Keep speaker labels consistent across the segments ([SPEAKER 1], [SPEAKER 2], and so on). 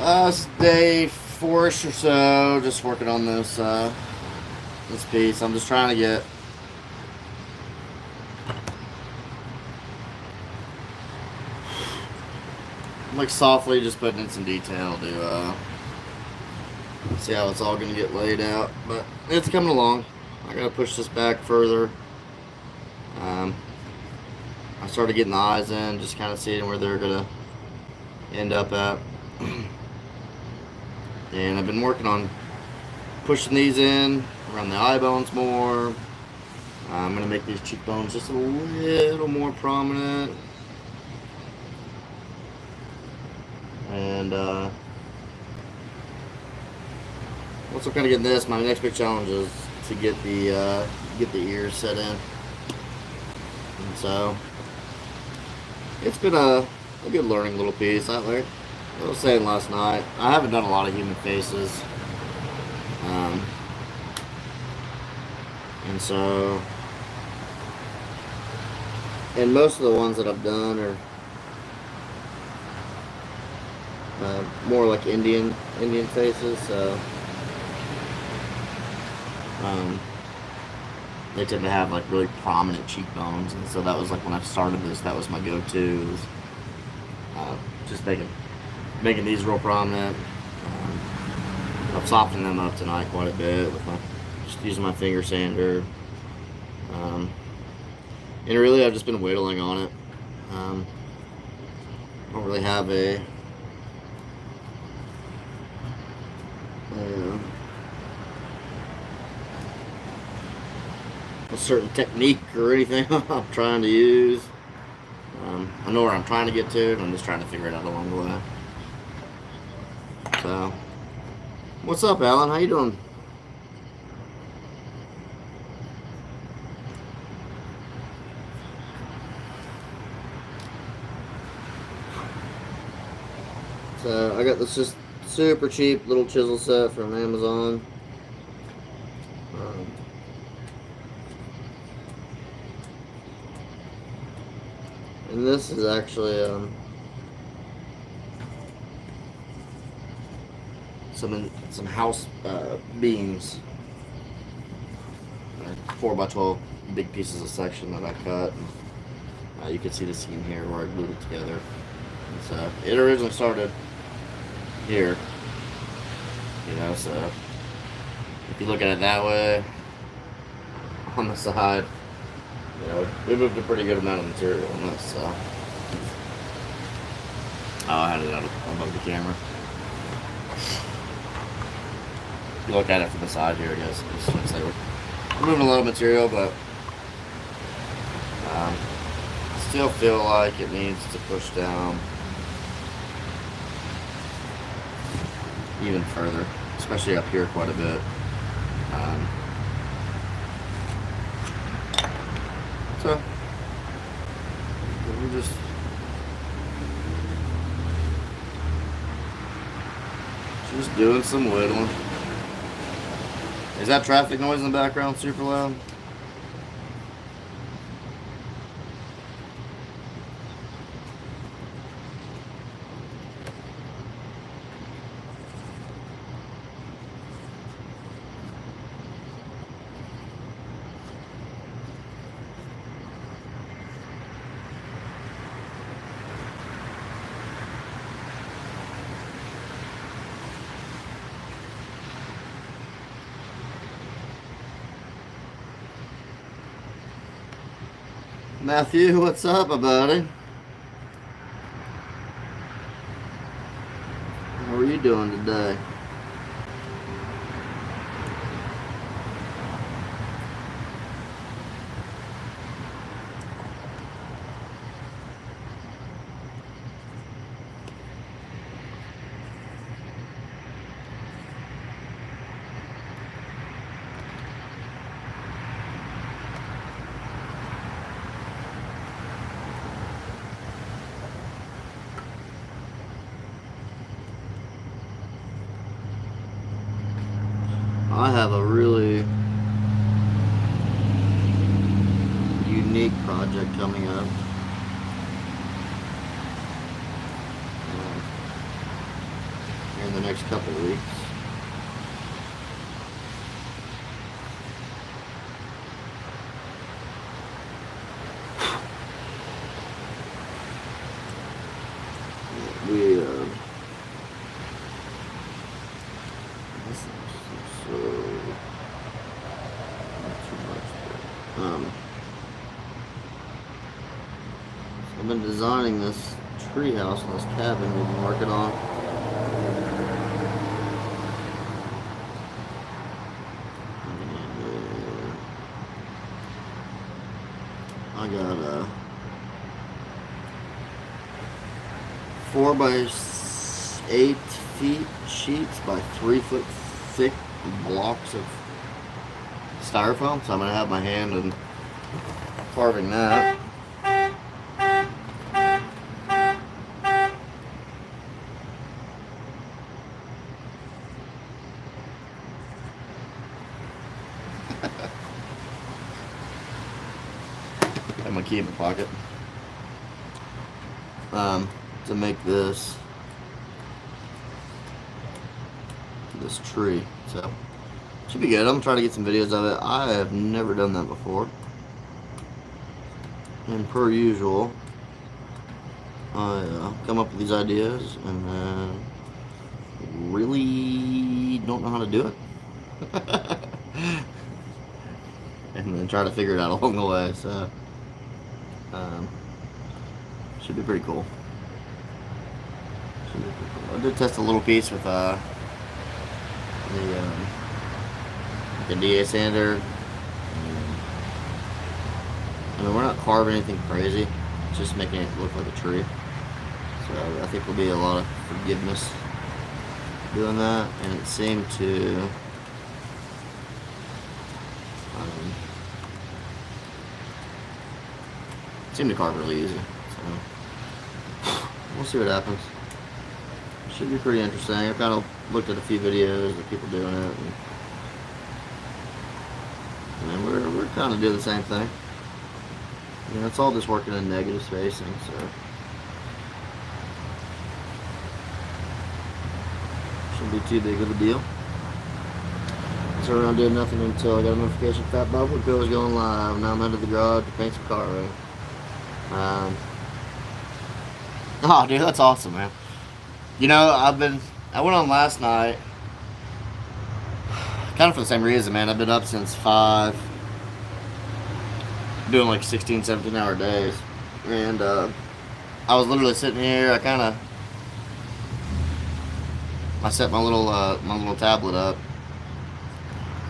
[SPEAKER 1] It's day 4-ish or so. Just working on this piece. I'm just trying to get. I'm like softly just putting in some detail to see how it's all gonna get laid out. But it's coming along. I gotta push this back further. Um, I started getting the eyes in, just kind of seeing where they're gonna end up at. And I've been working on pushing these in around the eye bones more. I'm gonna make these cheekbones just a little more prominent. And once I'm kind of getting this, my next big challenge is to get the ears set in. And so it's been a good learning little piece. I was saying last night, I haven't done a lot of human faces. And so, and most of the ones that I've done are more like Indian faces. So they tend to have like really prominent cheekbones, and so that was like when I started this, that was my go-to. Was, just making these real prominent. I've softened them up tonight quite a bit with just using my finger sander. And really, I've just been whittling on it. I don't really have a certain technique or anything I'm trying to use. I know where I'm trying to get to, and I'm just trying to figure it out along the way. So, what's up, Alan? How you doing? So I got this just super cheap little chisel set from Amazon. And this is actually some house beams, 4x12 big pieces of section that I cut. And, you can see the seam here where I glued it together. And so it originally started here, so if you look at it that way, on the side, we moved a pretty good amount of material on this, so. Oh, I had it out above the camera. If you look at it from the side here, I guess, we're moving a lot of material, but I still feel like it needs to push down even further, especially up here quite a bit. So we're just doing some whittling. Is that traffic noise in the background super loud? Matthew, what's up, my buddy? How are you doing today? I have a really unique project coming up. in the next couple of weeks. I've been designing this tree house and this cabin we've been working on. I got a 4 by 8 feet sheets by 3 foot thick blocks of styrofoam, so I'm gonna have my hand in carving that. Have my key in my pocket. To make this tree, so should be good. I'm trying to get some videos of it. I have never done that before, and per usual, I come up with these ideas and then really don't know how to do it, and then try to figure it out along the way. So should be pretty cool. I did test a little piece with the DA sander. I mean, we're not carving anything crazy, it's just making it look like a tree. So I think there'll be a lot of forgiveness doing that, and it seemed to carve really easy. So we'll see what happens. Should be pretty interesting. I've kind of looked at a few videos of people doing it, and we're kind of doing the same thing. You know, it's all just working in negative spacing, so shouldn't be too big of a deal. So we're gonna do nothing until I got a notification Fatbobs Wood Co is going live. Now I'm headed to the garage to paint some carve. Oh, dude, that's awesome, man. You know, I went on last night, kind of for the same reason, man. I've been up since 5, doing like 16, 17 hour days, and I was literally sitting here. I set my little tablet up,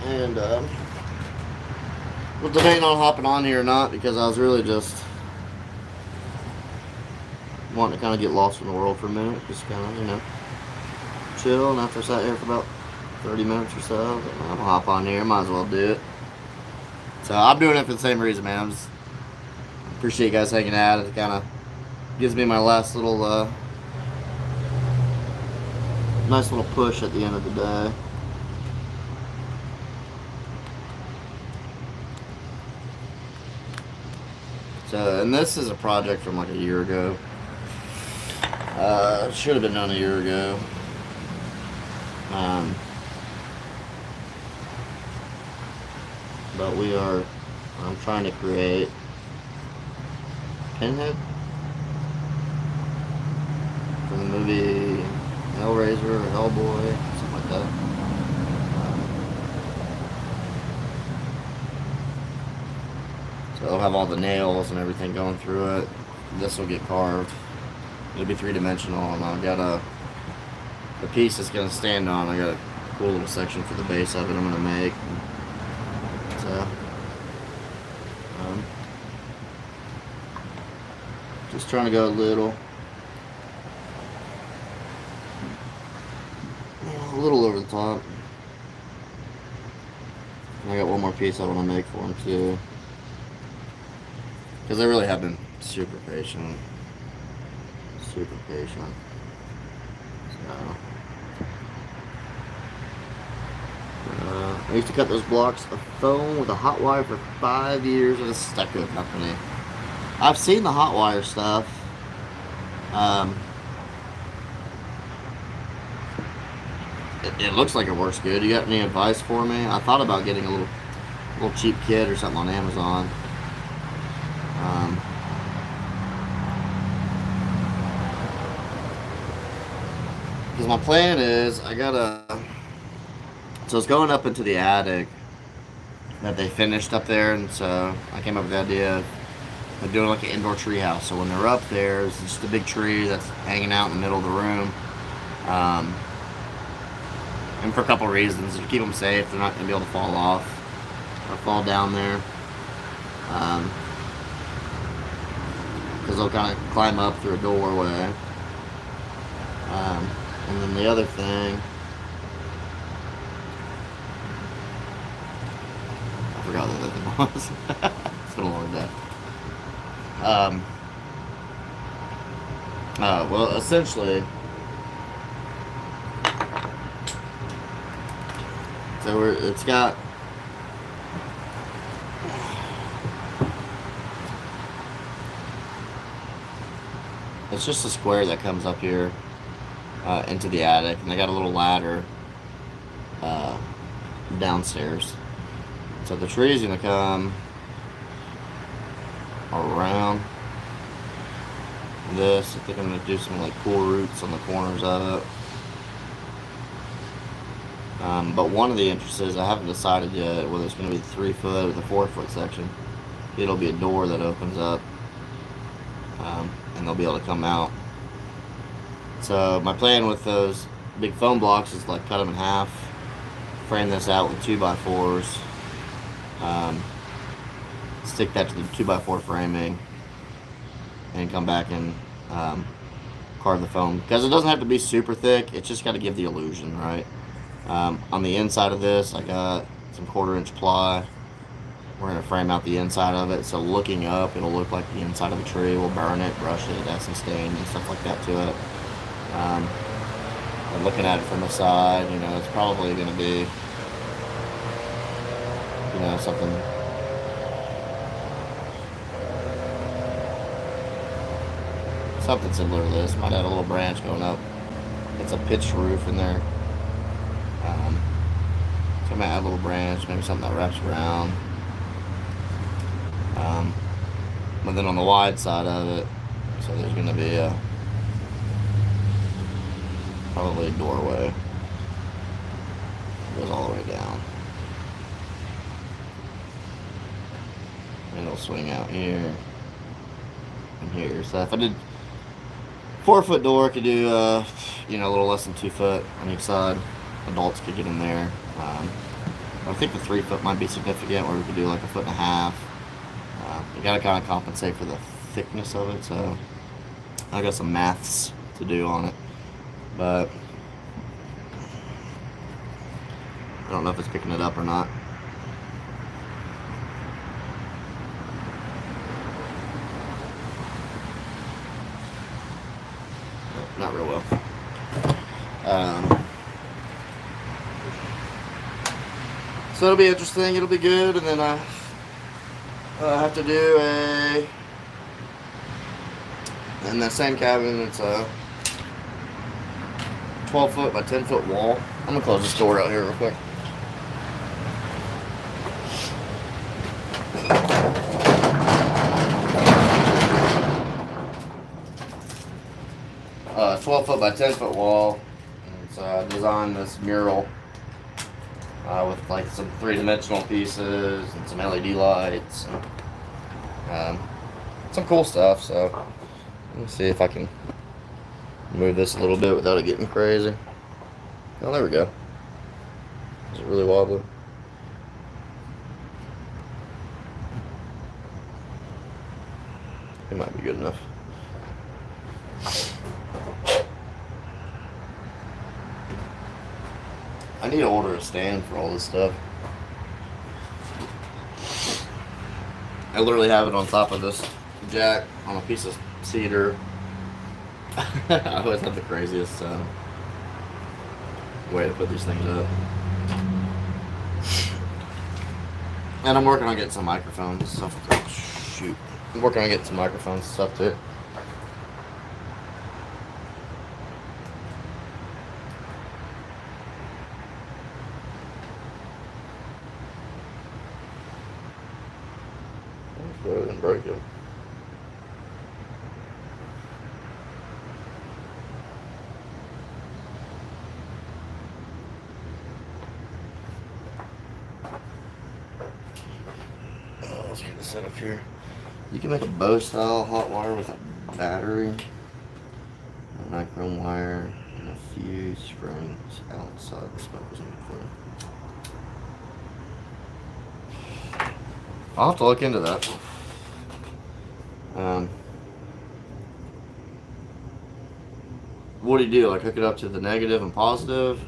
[SPEAKER 1] and was debating on hopping on here or not, because I was really just wanting to kind of get lost in the world for a minute, just kind of, you know, chill. And after I sat here for about 30 minutes or so, I'm gonna hop on here, might as well do it. So I'm doing it for the same reason, man. I'm just appreciate you guys hanging out. It kind of gives me my last little nice little push at the end of the day. So, and this is a project from like a year ago. Should have been done a year ago. But I'm trying to create Pinhead from the movie Hellraiser or Hellboy, something like that. So it'll have all the nails and everything going through it. This will get carved. It'll be 3-dimensional, and I've got the piece it's going to stand on. I got a cool little section for the base of it I'm going to make. So, just trying to go a little over the top. And I got one more piece I want to make for him too, because they really have been super patient. So, I used to cut those blocks of foam with a hot wire for 5 years at a stucco company. I've seen the hot wire stuff. it looks like it works good. You got any advice for me? I thought about getting a little cheap kit or something on Amazon. Because my plan is so it's going up into the attic that they finished up there, and so I came up with the idea of doing like an indoor tree house. So when they're up there, it's just a big tree that's hanging out in the middle of the room. And for a couple reasons, to keep them safe, they're not going to be able to fall off or fall down there. Because they'll kind of climb up through a doorway. And then the other thing, I forgot what the other thing was. It's been a long day. Well, essentially, so it's got it's just a square that comes up here into the attic, and they got a little ladder downstairs. So the tree is gonna come around this. I think I'm gonna do some like cool roots on the corners of it. But one of the entrances, I haven't decided yet whether it's going to be the 3 foot or the 4 foot section. It'll be a door that opens up, and they'll be able to come out. So my plan with those big foam blocks is like cut them in half, frame this out with 2x4s, stick that to the 2x4 framing, and come back and carve the foam. Because it doesn't have to be super thick, it's just got to give the illusion, right? On the inside of this, I got some 1/4-inch ply. We're going to frame out the inside of it, so looking up, it'll look like the inside of the tree. We'll burn it, brush it, add some stain and stuff like that to it. And looking at it from the side, you know, it's probably going to be, you know, something similar to this. Might add a little branch going up. It's a pitched roof in there. So I might add a little branch, maybe something that wraps around. But then on the wide side of it, so there's going to be probably a doorway. It goes all the way down. And it'll swing out here and here. So if I did 4 foot door, I could do you know, a little less than 2 foot on each side. Adults could get in there. I think the 3 foot might be significant, where we could do like 1.5 feet. You gotta kind of compensate for the thickness of it, so I got some maths to do on it. But I don't know if it's picking it up or not. Not real well. So it'll be interesting, it'll be good, and then I have to do in that same cabin, it's a 12 foot by 10 foot wall. I'm gonna close this door out here real quick. 12 foot by 10 foot wall. And so I designed this mural with like some 3-dimensional pieces and some LED lights and some cool stuff. So let me see if I can move this a little bit without it getting crazy. Oh, there we go. Is it really wobbly? It might be good enough. I need to order a stand for all this stuff. I literally have it on top of this jack on a piece of cedar. I always have the craziest way to put these things up. And I'm working on getting some microphones and stuff. Shoot. I'm working on getting some microphones and stuff too. didn't break it. Oh, let's get this set up here. You can make a bow style hot wire with a battery, a nichrome wire, and a few springs outside the smoke was in between. I'll have to look into that. What do you do? Like hook it up to the negative and positive?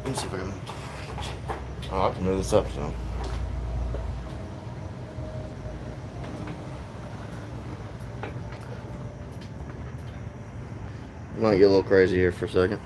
[SPEAKER 1] Let me see if I can. Oh, I can move this up so. Might get a little crazy here for a second.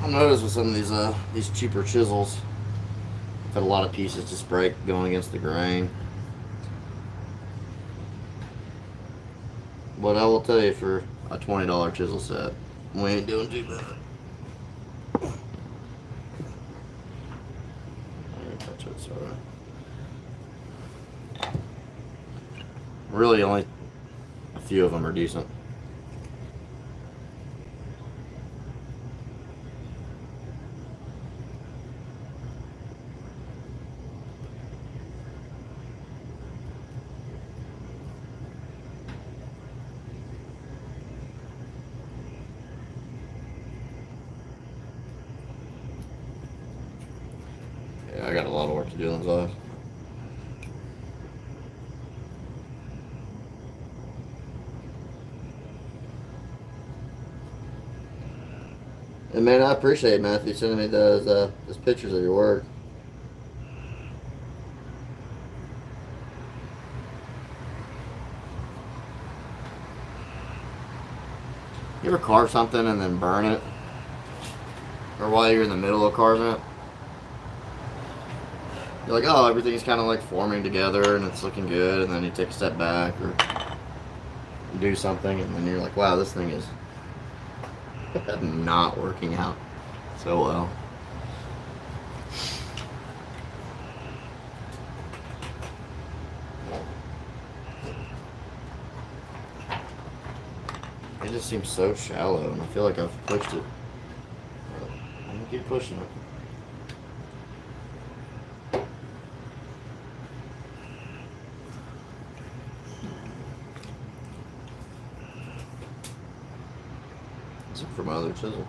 [SPEAKER 1] I noticed with some of these cheaper chisels, I've had a lot of pieces just break going against the grain. But I will tell you, for a $20 chisel set, we ain't doing too bad. I didn't touch it, sorry. Really, only a few of them are decent. Yeah, I got a lot of work to do on those eyes. And man, I appreciate Matthew sending me those pictures of your work. You ever carve something and then burn it? Or while you're in the middle of carving it? You're like, oh, everything's kind of like forming together and it's looking good, and then you take a step back or do something, and then you're like, wow, this thing is not working out so well. It just seems so shallow, and I feel like I've pushed it. I'm gonna keep pushing it. Let's look for my other chisel.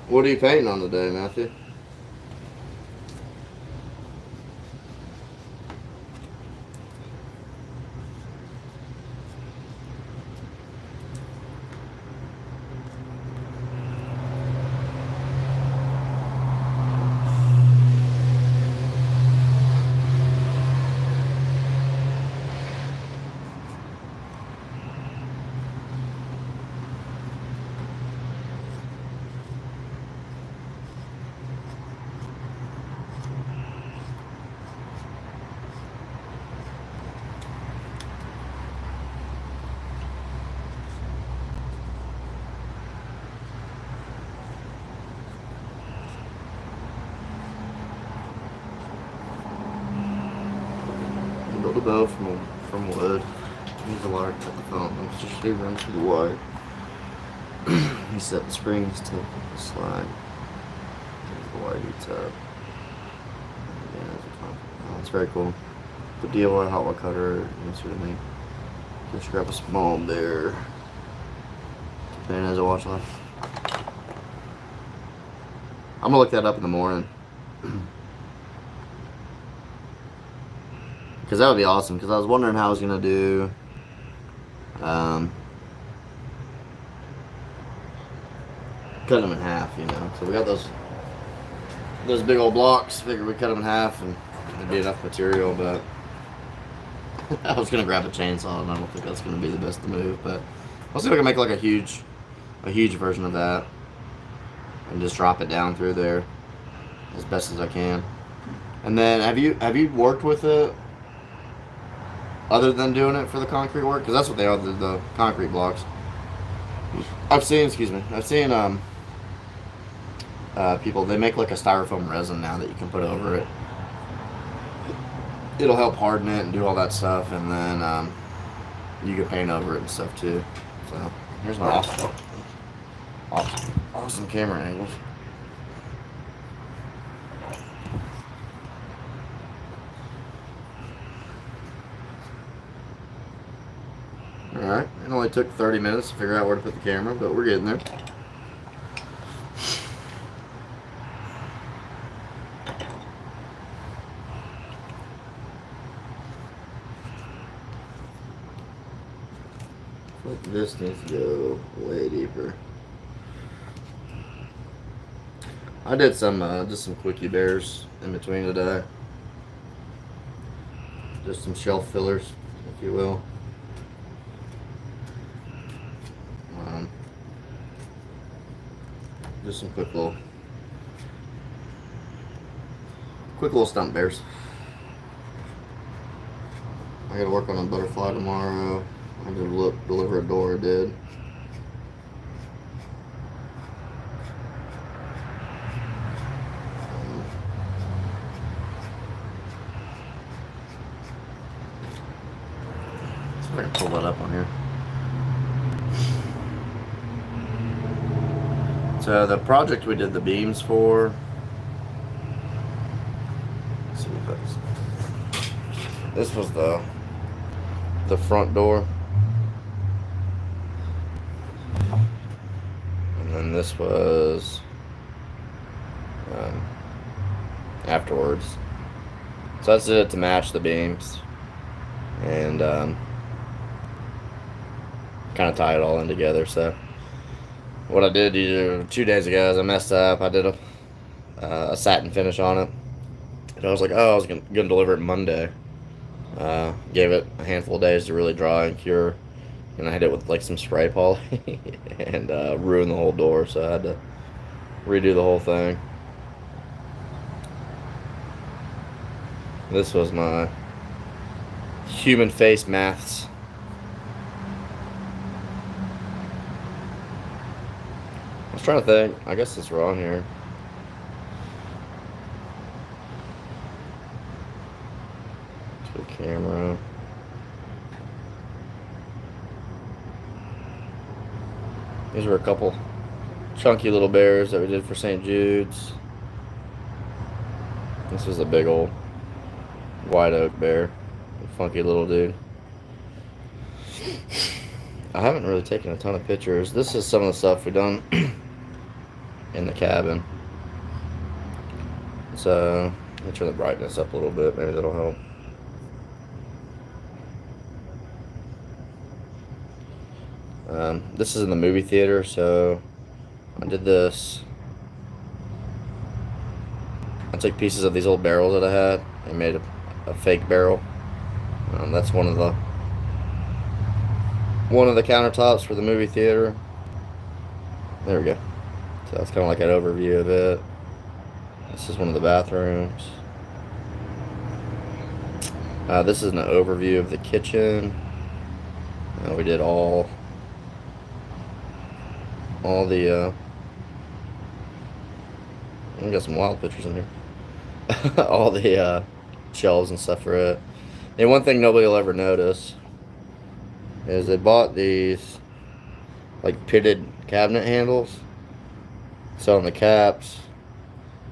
[SPEAKER 1] What are you painting on today, Matthew? Build a bow from wood. Use a wire to cut the phone. Let's just do run through the wire. You set the springs to the slide. There's the wire heats up. And as it comes It's very cool. The DIY hot wire cutter, you can see what I mean. Just grab a small there. And as I watch life. I'm gonna look that up in the morning. Because that would be awesome. Because I was wondering how I was gonna do. Cut them in half, you know. So we got those big old blocks. Figured we cut them in half and there'd be enough material, but I was gonna grab a chainsaw and I don't think that's gonna be the best move. But I'll see if I can make like a huge version of that and just drop it down through there as best as I can. And then have you worked with it other than doing it for the concrete work? Because that's what they are, the concrete blocks. I've seen people, they make like a styrofoam resin now that you can put over it. It'll help harden it and do all that stuff, and then you can paint over it and stuff too. So here's my awesome camera angles. Alright, it only took 30 minutes to figure out where to put the camera, but we're getting there. This needs to go way deeper. I did some just some quickie bears in between today. Just some shelf fillers, if you will. Just some quick little stump bears. I gotta work on a butterfly tomorrow. I did deliver a door, I did. See if I can pull that up on here. So the project we did the beams for, let's see if this was the front door, and then this was afterwards. So that's it to match the beams and kind of tie it all in together. So what I did 2 days ago is I messed up. I did a satin finish on it, and I was like, oh, I was gonna deliver it Monday. Gave it a handful of days to really dry and cure, and I hit it with like some spray poly and ruined the whole door, so I had to redo the whole thing. This was my human face maths. I was trying to think. I guess it's wrong here. To the camera. These were a couple chunky little bears that we did for St. Jude's. This was a big old white oak bear. A funky little dude. I haven't really taken a ton of pictures. This is some of the stuff we've done in the cabin. So, let me turn the brightness up a little bit. Maybe that'll help. This is in the movie theater, so I did this. I took pieces of these old barrels that I had and made a fake barrel. That's one of the countertops for the movie theater. There we go. So that's kind of like an overview of it. This is one of the bathrooms. This is an overview of the kitchen. We did all the we got some wild pictures in here. All the shelves and stuff for it. And one thing nobody will ever notice is they bought these like pitted cabinet handles. So on the caps,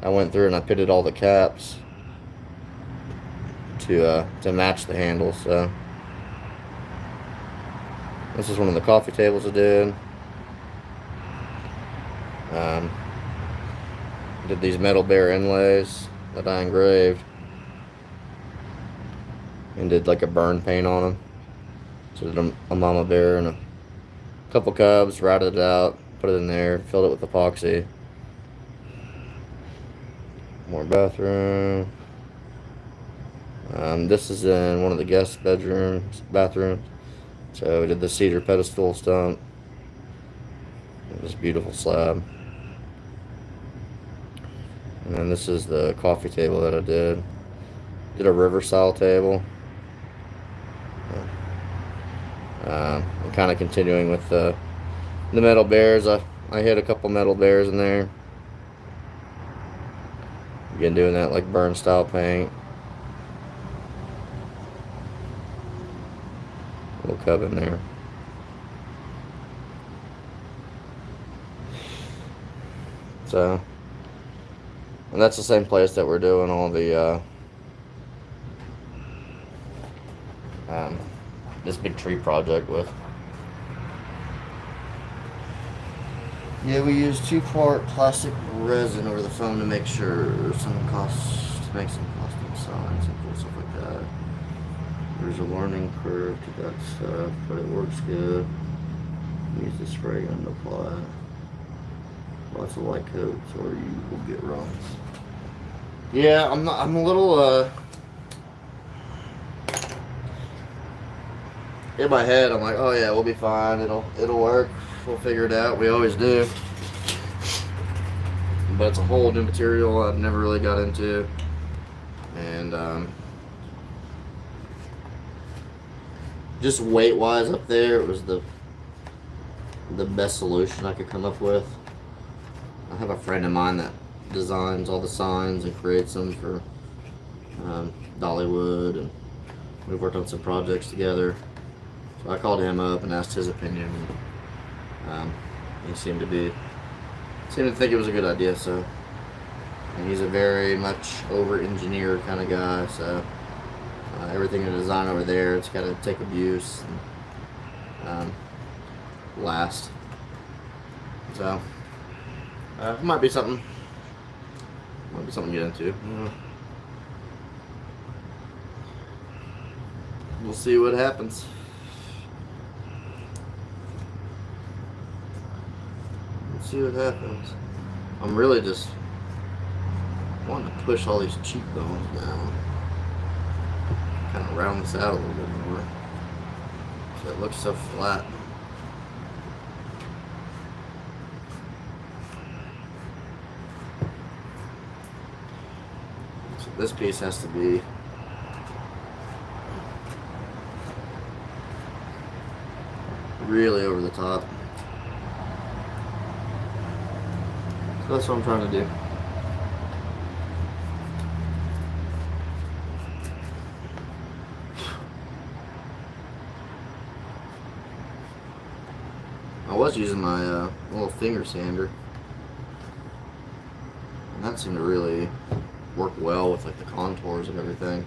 [SPEAKER 1] I went through and I pitted all the caps to match the handles. So this is one of the coffee tables I did. Did these metal bear inlays that I engraved and did like a burn paint on them. So did a mama bear and a couple cubs, routed it out, put it in there, filled it with epoxy. More bathroom. This is in one of the guest bathrooms. So we did the cedar pedestal stump. This beautiful slab. And then this is the coffee table that I did. Did a river style table. I'm kind of continuing with the metal bears. I hit a couple metal bears in there. Again, doing that like burn style paint. Little cub in there. So, and that's the same place that we're doing all the this big tree project with. Yeah, we used 2-part plastic resin over the phone to make sure to make some custom signs and cool stuff like that. There's a learning curve to that stuff, but it works good. Use the spray gun to apply. Lots of light coats or you will get runs. Yeah, I'm a little in my head I'm like, oh yeah, we'll be fine, it'll work, we'll figure it out, we always do. But it's a whole new material I've never really got into, and just weight wise up there, it was the best solution I could come up with. I have a friend of mine that designs all the signs and creates them for Dollywood, and we've worked on some projects together. So I called him up and asked his opinion, and he seemed to think it was a good idea. So, and he's a very much over-engineer kind of guy. So everything in the design over there, it's got to take abuse and last. So it might be something to get into. We'll see what happens. See what happens. I'm really just wanting to push all these cheekbones down. Kind of round this out a little bit more. So it looks so flat. So this piece has to be really over the top. So that's what I'm trying to do. I was using my little finger sander, and that seemed to really work well with like the contours and everything.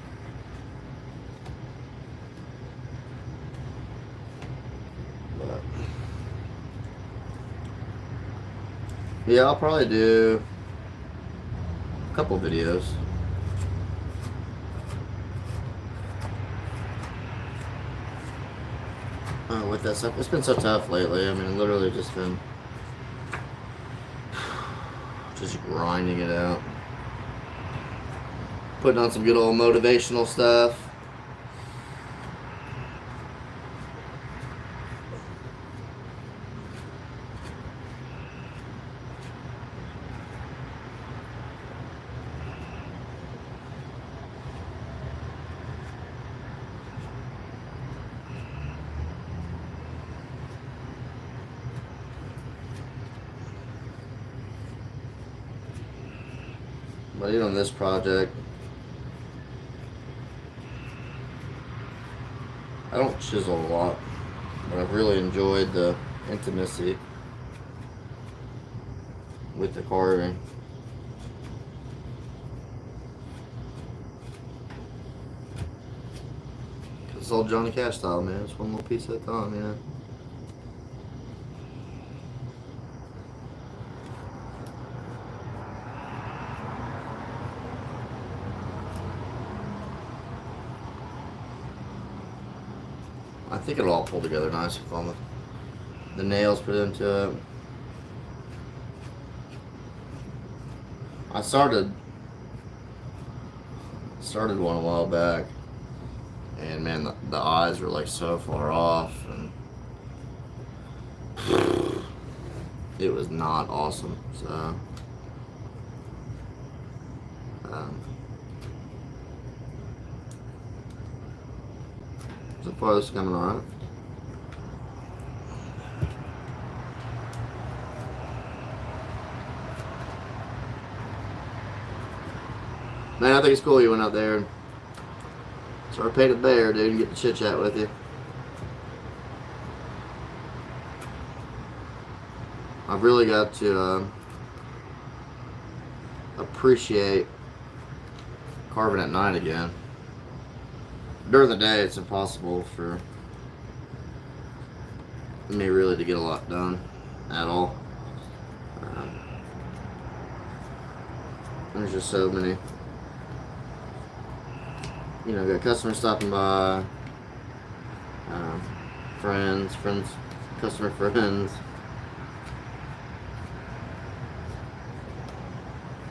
[SPEAKER 1] But yeah, I'll probably do a couple videos. With that stuff. It's been so tough lately. I mean, literally just been grinding it out. Putting on some good old motivational stuff. But even on this project, I don't chisel a lot, but I've really enjoyed the intimacy with the carving. It's all Johnny Cash style, man. It's one little piece at a time, you know. I think it'll all pull together nice with all the nails put into it. I started one a while back, and man, the eyes were like so far off, and it was not awesome. So so far this is coming alright. Man, I think it's cool you went out there and started painting bear, dude, and get to chit chat with you. I've really got to appreciate carving at night again. During the day, it's impossible for me really to get a lot done at all. There's just so many. You know, got customers stopping by, friends, customer friends.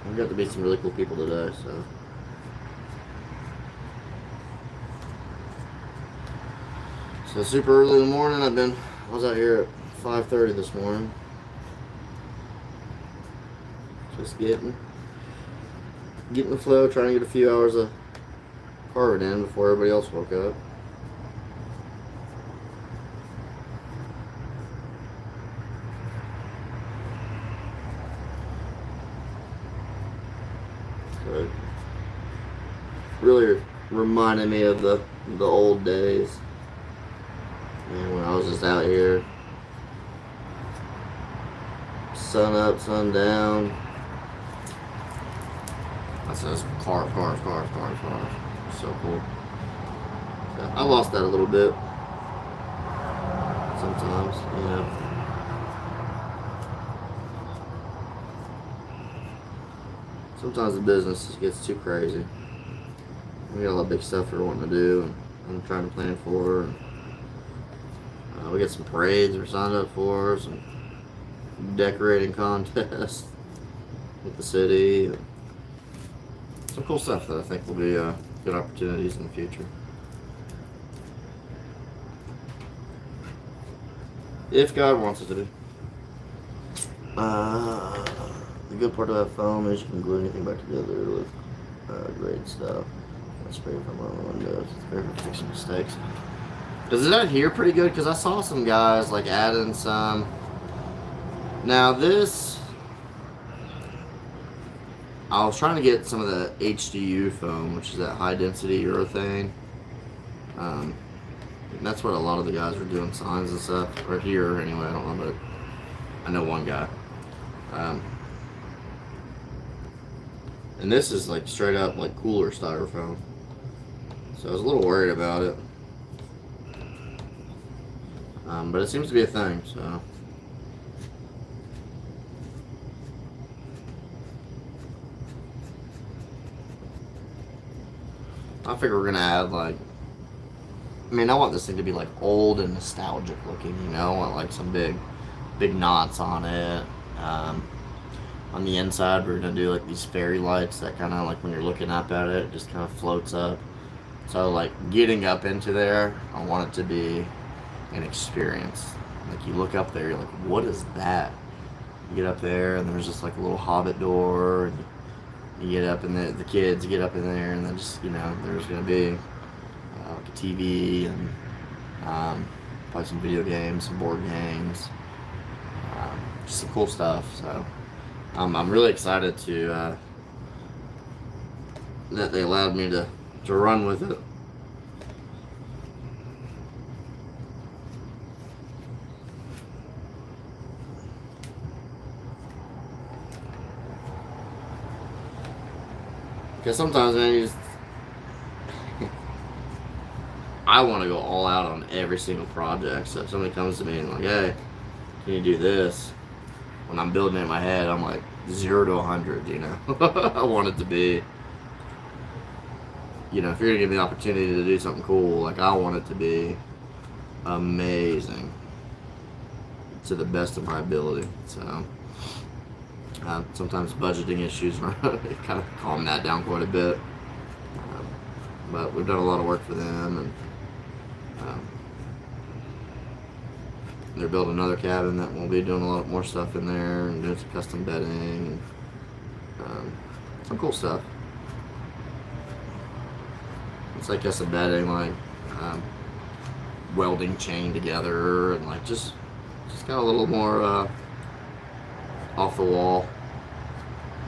[SPEAKER 1] We got to meet some really cool people today, so. So super early in the morning. I was out here at 5:30 this morning. Just getting the flow, trying to get a few hours of carving in before everybody else woke up. So it really reminded me of the old days. And when I was just out here, sun up, sun down. I says carve. So cool. So I lost that a little bit. Sometimes, you know. Sometimes the business just gets too crazy. We got a lot of big stuff we're wanting to do, and I'm trying to plan for. And, we got some parades we're signed up for, some decorating contests with the city. Some cool stuff that I think will be good opportunities in the future. If God wants it to be. The good part about foam is you can glue anything back together with great stuff. I spray from on the windows. It's great for fixing mistakes. Does it adhere pretty good? Because I saw some guys like adding some. Now this, I was trying to get some of the HDU foam, which is that high density urethane. That's what a lot of the guys were doing signs and stuff. Or here anyway, I don't know, but I know one guy. And this is like straight up like cooler styrofoam. So I was a little worried about it. But it seems to be a thing, so. I figure we're gonna add like, I mean, I want this thing to be like old and nostalgic looking, you know. I want like some big knots on it. On the inside, we're gonna do like these fairy lights that kind of like when you're looking up at it, it just kind of floats up. So like getting up into there, I want it to be an experience. Like you look up there, you're like, what is that? You get up there and there's just like a little hobbit door, and you get up and the kids get up in there, and then just, you know, there's gonna be like a TV and probably some video games, some board games, just some cool stuff. So I'm really excited to that they allowed me to run with it. Because sometimes, man, I want to go all out on every single project. So if somebody comes to me and like, hey, can you do this? When I'm building it in my head, I'm like 0 to 100. You know, I want it to be. You know, if you're gonna give me the opportunity to do something cool, like I want it to be amazing to the best of my ability. So sometimes budgeting issues kind of calm that down quite a bit. But we've done a lot of work for them, and they're building another cabin that we'll be doing a lot more stuff in there and doing some custom bedding and some cool stuff. It's like custom bedding, like welding chain together, and like just got a little more off the wall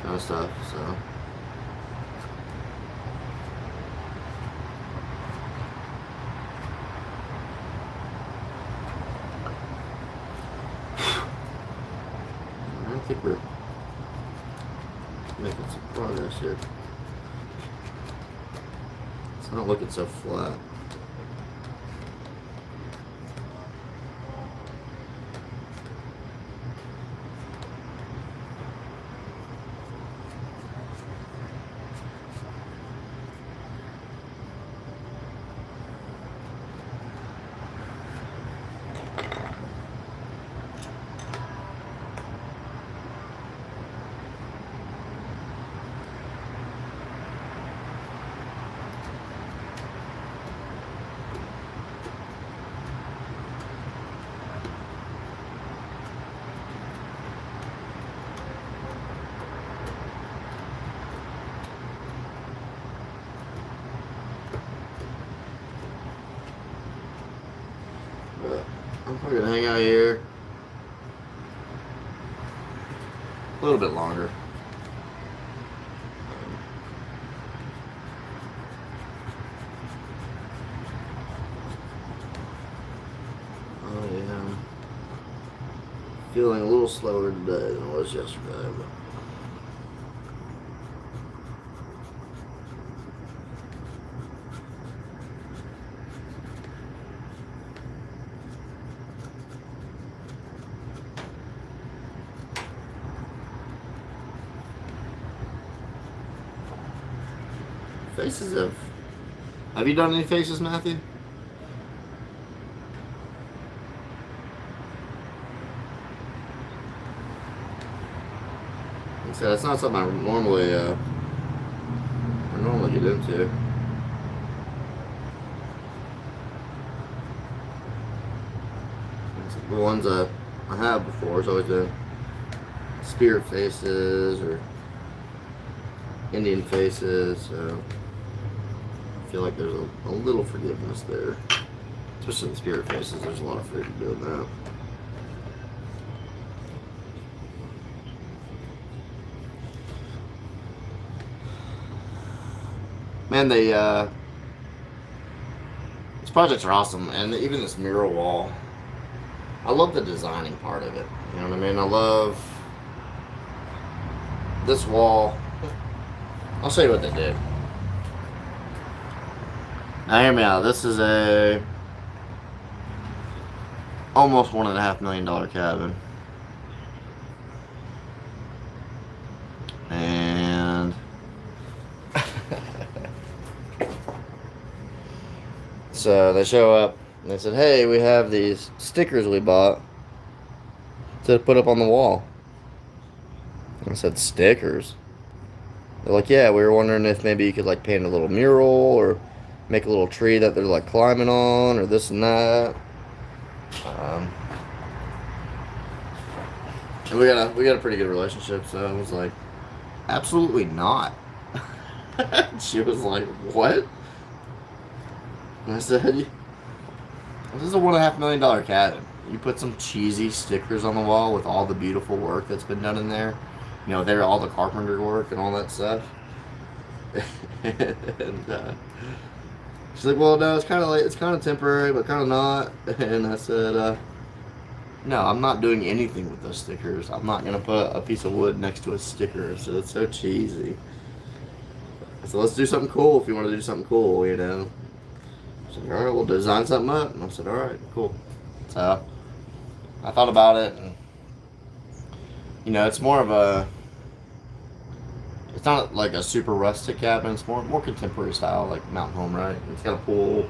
[SPEAKER 1] kind of stuff. So. I think we're making some progress here. It's not looking so flat. I'm probably gonna hang out here a little bit longer. I am feeling a little slower today than I was yesterday, but faces have you done any faces, Matthew? Like I said, it's not something I normally get into. The ones I have before has always been spirit faces or Indian faces, so I feel like there's a little forgiveness there. Especially in spirit faces, there's a lot of freedom doing that. Man, these projects are awesome, and even this mural wall, I love the designing part of it. You know what I mean? I love this wall. I'll show you what they did. Now hear me out. This is a almost $1.5 million cabin. And so they show up and they said, hey, we have these stickers we bought to put up on the wall. I said, stickers? They're like, yeah, we were wondering if maybe you could like paint a little mural or make a little tree that they're like climbing on or this and that. And we got a pretty good relationship, so I was like, absolutely not. She was like, what? And I said, this is a $1.5 million cabin. You put some cheesy stickers on the wall with all the beautiful work that's been done in there. You know, there all the carpenter work and all that stuff. And she's like, well, no, it's kind of temporary, but kind of not. And I said, no, I'm not doing anything with those stickers. I'm not gonna put a piece of wood next to a sticker. So it's so cheesy. So let's do something cool if you want to do something cool, you know. I said, all right, we'll design something up. And I said, all right, cool. So I thought about it, and it's more of a. It's not like a super rustic cabin. It's more contemporary style, like mountain home, right? It's got a pool,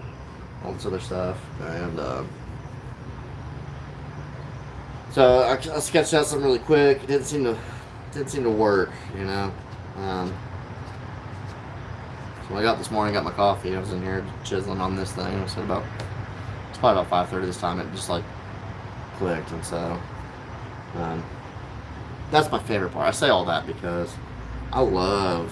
[SPEAKER 1] all this other stuff, and so I sketched out something really quick. It didn't seem to work, So when I got this morning, got my coffee. I was in here chiseling on this thing. It's probably about 5:30 this time. It just like clicked, and so that's my favorite part. I say all that because I love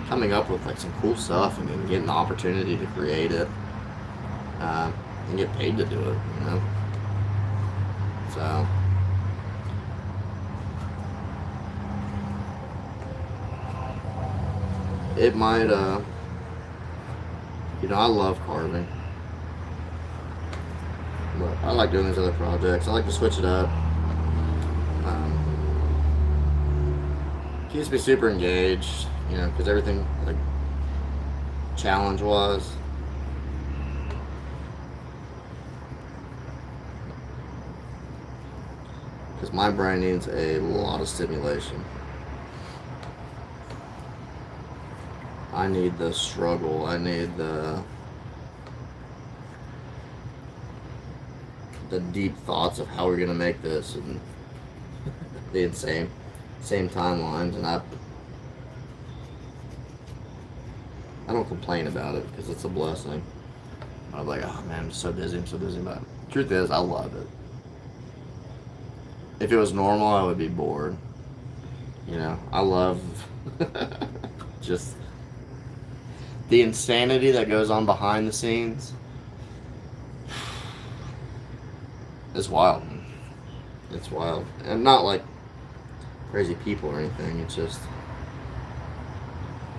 [SPEAKER 1] coming up with like some cool stuff and then getting the opportunity to create it and get paid to do it, So it might, I love carving, but I like doing these other projects. I like to switch it up. Keeps me super engaged, because everything, like, challenge-wise. Because my brain needs a lot of stimulation. I need the struggle. I need the deep thoughts of how we're going to make this, and the same timelines, and I don't complain about it because it's a blessing. I'm like, oh man, I'm so busy, but the truth is, I love it. If it was normal, I would be bored. I love just the insanity that goes on behind the scenes. It's wild. It's wild, and not like crazy people or anything. It's just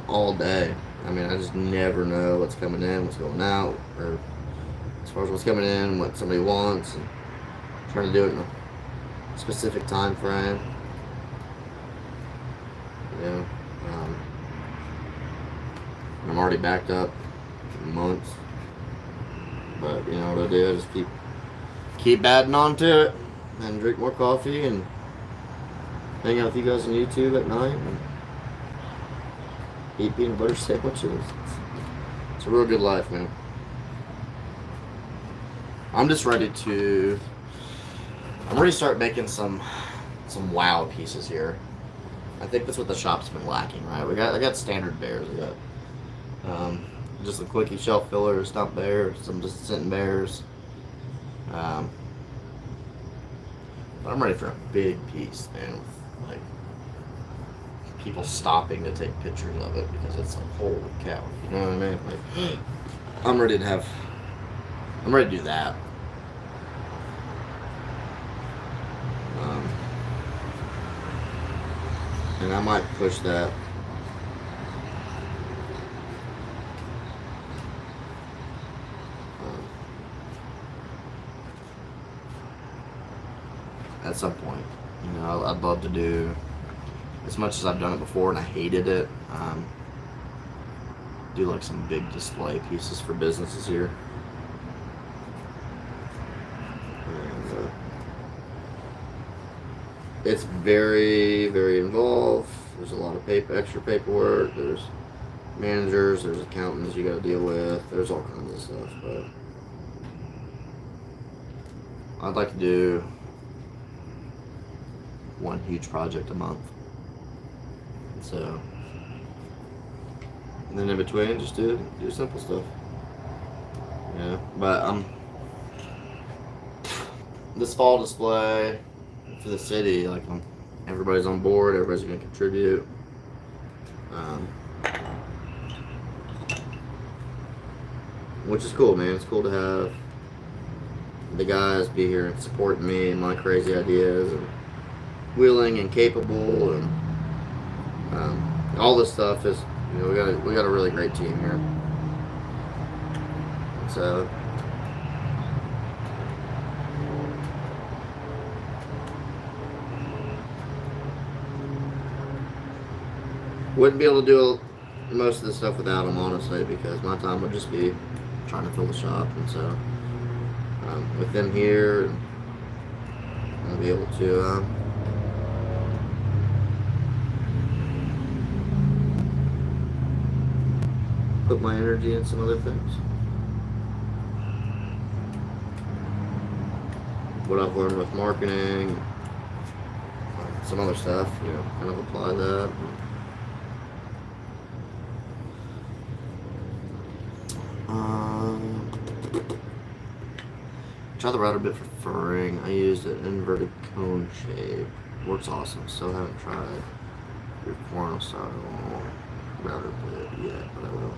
[SPEAKER 1] all day. I mean, I just never know what's coming in, what's going out, or as far as what's coming in, what somebody wants, and trying to do it in a specific time frame. I'm already backed up months, but what I do, I just keep adding on to it, and drink more coffee and hang out with you guys on YouTube at night and eat peanut butter sandwiches. It's a real good life, man. I'm ready to start making some wow pieces here. I think that's what the shop's been lacking, right? I got standard bears. We got just a quickie shelf filler, stump bears, some just sitting bears. But I'm ready for a big piece, man, with like people stopping to take pictures of it because it's like, holy cow, you know what I mean? Like, I'm ready to do that. And I might push that at some point. I'd love to do, as much as I've done it before and I hated it, do like some big display pieces for businesses here. And, it's very, very involved. There's a lot of extra paperwork. There's managers, there's accountants you got to deal with. There's all kinds of stuff, but I'd like to do one huge project a month. So, and then in between, just do simple stuff. But this fall display for the city, like everybody's on board, everybody's gonna contribute. Which is cool, man. It's cool to have the guys be here and supporting me and my crazy ideas, and willing and capable, and all this stuff is, we got a really great team here. So wouldn't be able to do most of this stuff without them, honestly, because my time would just be trying to fill the shop, and so within here, I'll be able to put my energy in some other things. What I've learned with marketing, some other stuff, you know, kind of apply that. Try the router bit for furring. I used an inverted cone shape. Works awesome. Still haven't tried your corner style router bit yet, but I will.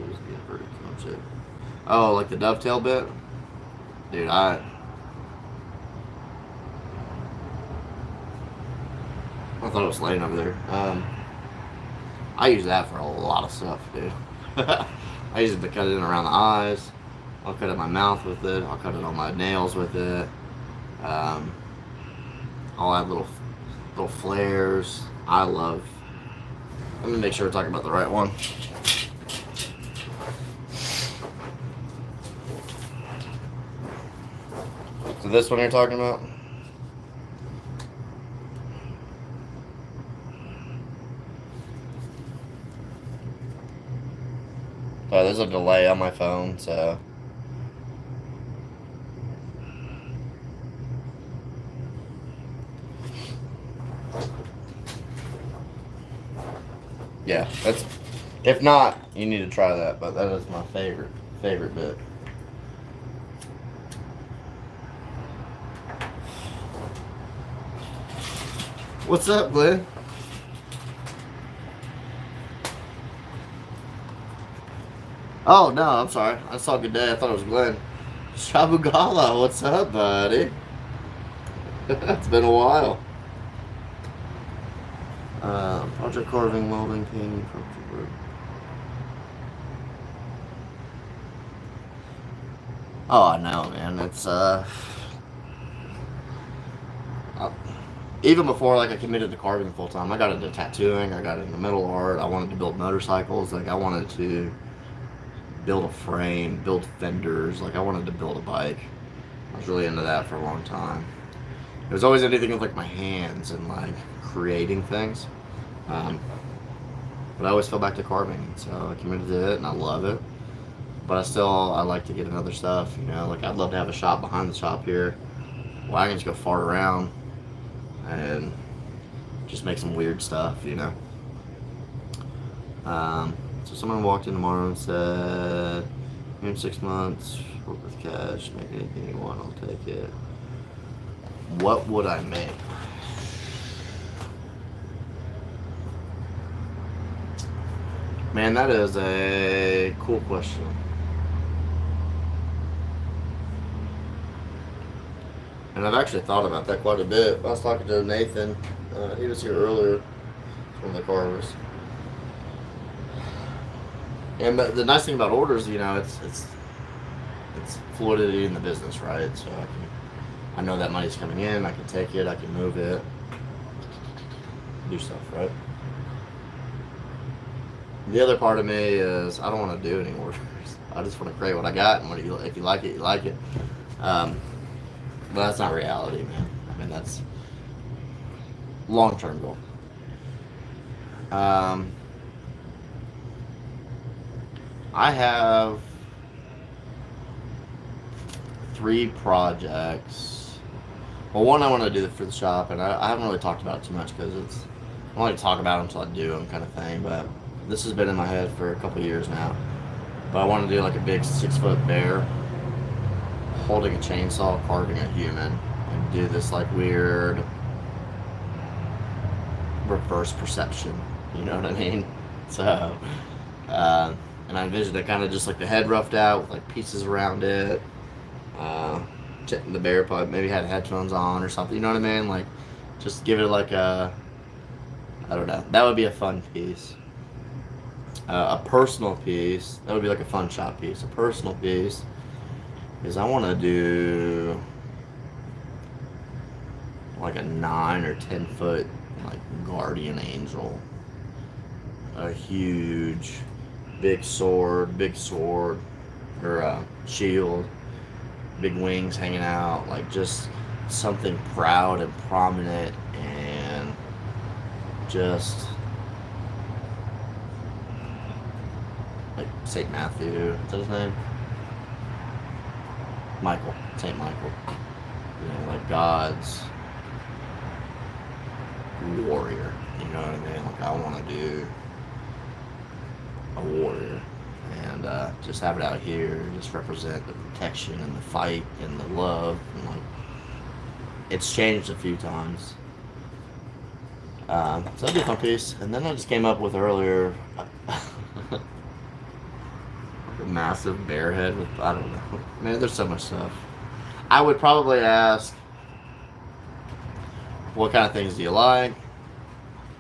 [SPEAKER 1] Use the inverted cone shape. Oh, like the dovetail bit? Dude, I thought it was laying over there. I use that for a lot of stuff, dude. I use it to cut it in around the eyes. I'll cut it in my mouth with it. I'll cut it on my nails with it. I'll add little flares. Let me make sure we're talking about the right one. So this one you're talking about? Oh, there's a delay on my phone, so. Yeah, that's. If not, you need to try that, but that is my favorite bit. What's up, Glenn? Oh, no, I'm sorry. I saw Good Day. I thought it was Glenn. Shabugala, what's up, buddy? It's been a while. Project carving, welding, painting, work. Oh, I know, man. It's, even before like I committed to carving full time, I got into tattooing, I got into metal art, I wanted to build motorcycles, like I wanted to build a frame, build fenders, like I wanted to build a bike. I was really into that for a long time. It was always anything with like my hands and like creating things. But I always fell back to carving, so I committed to it and I love it. But I like to get into other stuff, you know, like I'd love to have a shop behind the shop here where I can just go fart around and just make some weird stuff, you know. So someone walked in tomorrow and said, "Here in 6 months, work with cash, make anything you want, I'll take it." What would I make? Man, that is a cool question. And I've actually thought about that quite a bit. I was talking to Nathan. He was here earlier from the carvers. And the nice thing about orders, you know, it's fluidity in the business, right? So I know that money's coming in. I can take it. I can move it. Do stuff, right? The other part of me is I don't want to do any orders. I just want to create what I got, and if you like it, you like it. But that's not reality, man. I mean, that's long-term goal. I have 3 projects. Well, one I want to do for the shop, and I haven't really talked about it too much because I don't like to talk about them until I do them, kind of thing. But this has been in my head for a couple years now. But I want to do like a big 6-foot bear holding a chainsaw, carving a human, and do this like weird reverse perception. You know what I mean? So, and I envisioned it kind of just like the head roughed out with like pieces around it. The bear probably maybe had headphones on or something. You know what I mean? Like, just give it like I don't know. That would be a fun piece. A personal piece. That would be like a fun shop piece. A personal piece is I want to do like a 9 or 10 foot like guardian angel, a huge big sword, or shield, big wings hanging out, like just something proud and prominent and just like Saint Matthew. Is that his name? Michael. Saint Michael. You know, like God's warrior. You know what I mean? Like I want to do a warrior. And just have it out here, just represent the protection and the fight and the love. And like, it's changed a few times. So that'd be a fun piece. And then I just came up with earlier a massive bear head with, I don't know. Man, there's so much stuff. I would probably ask, what kind of things do you like?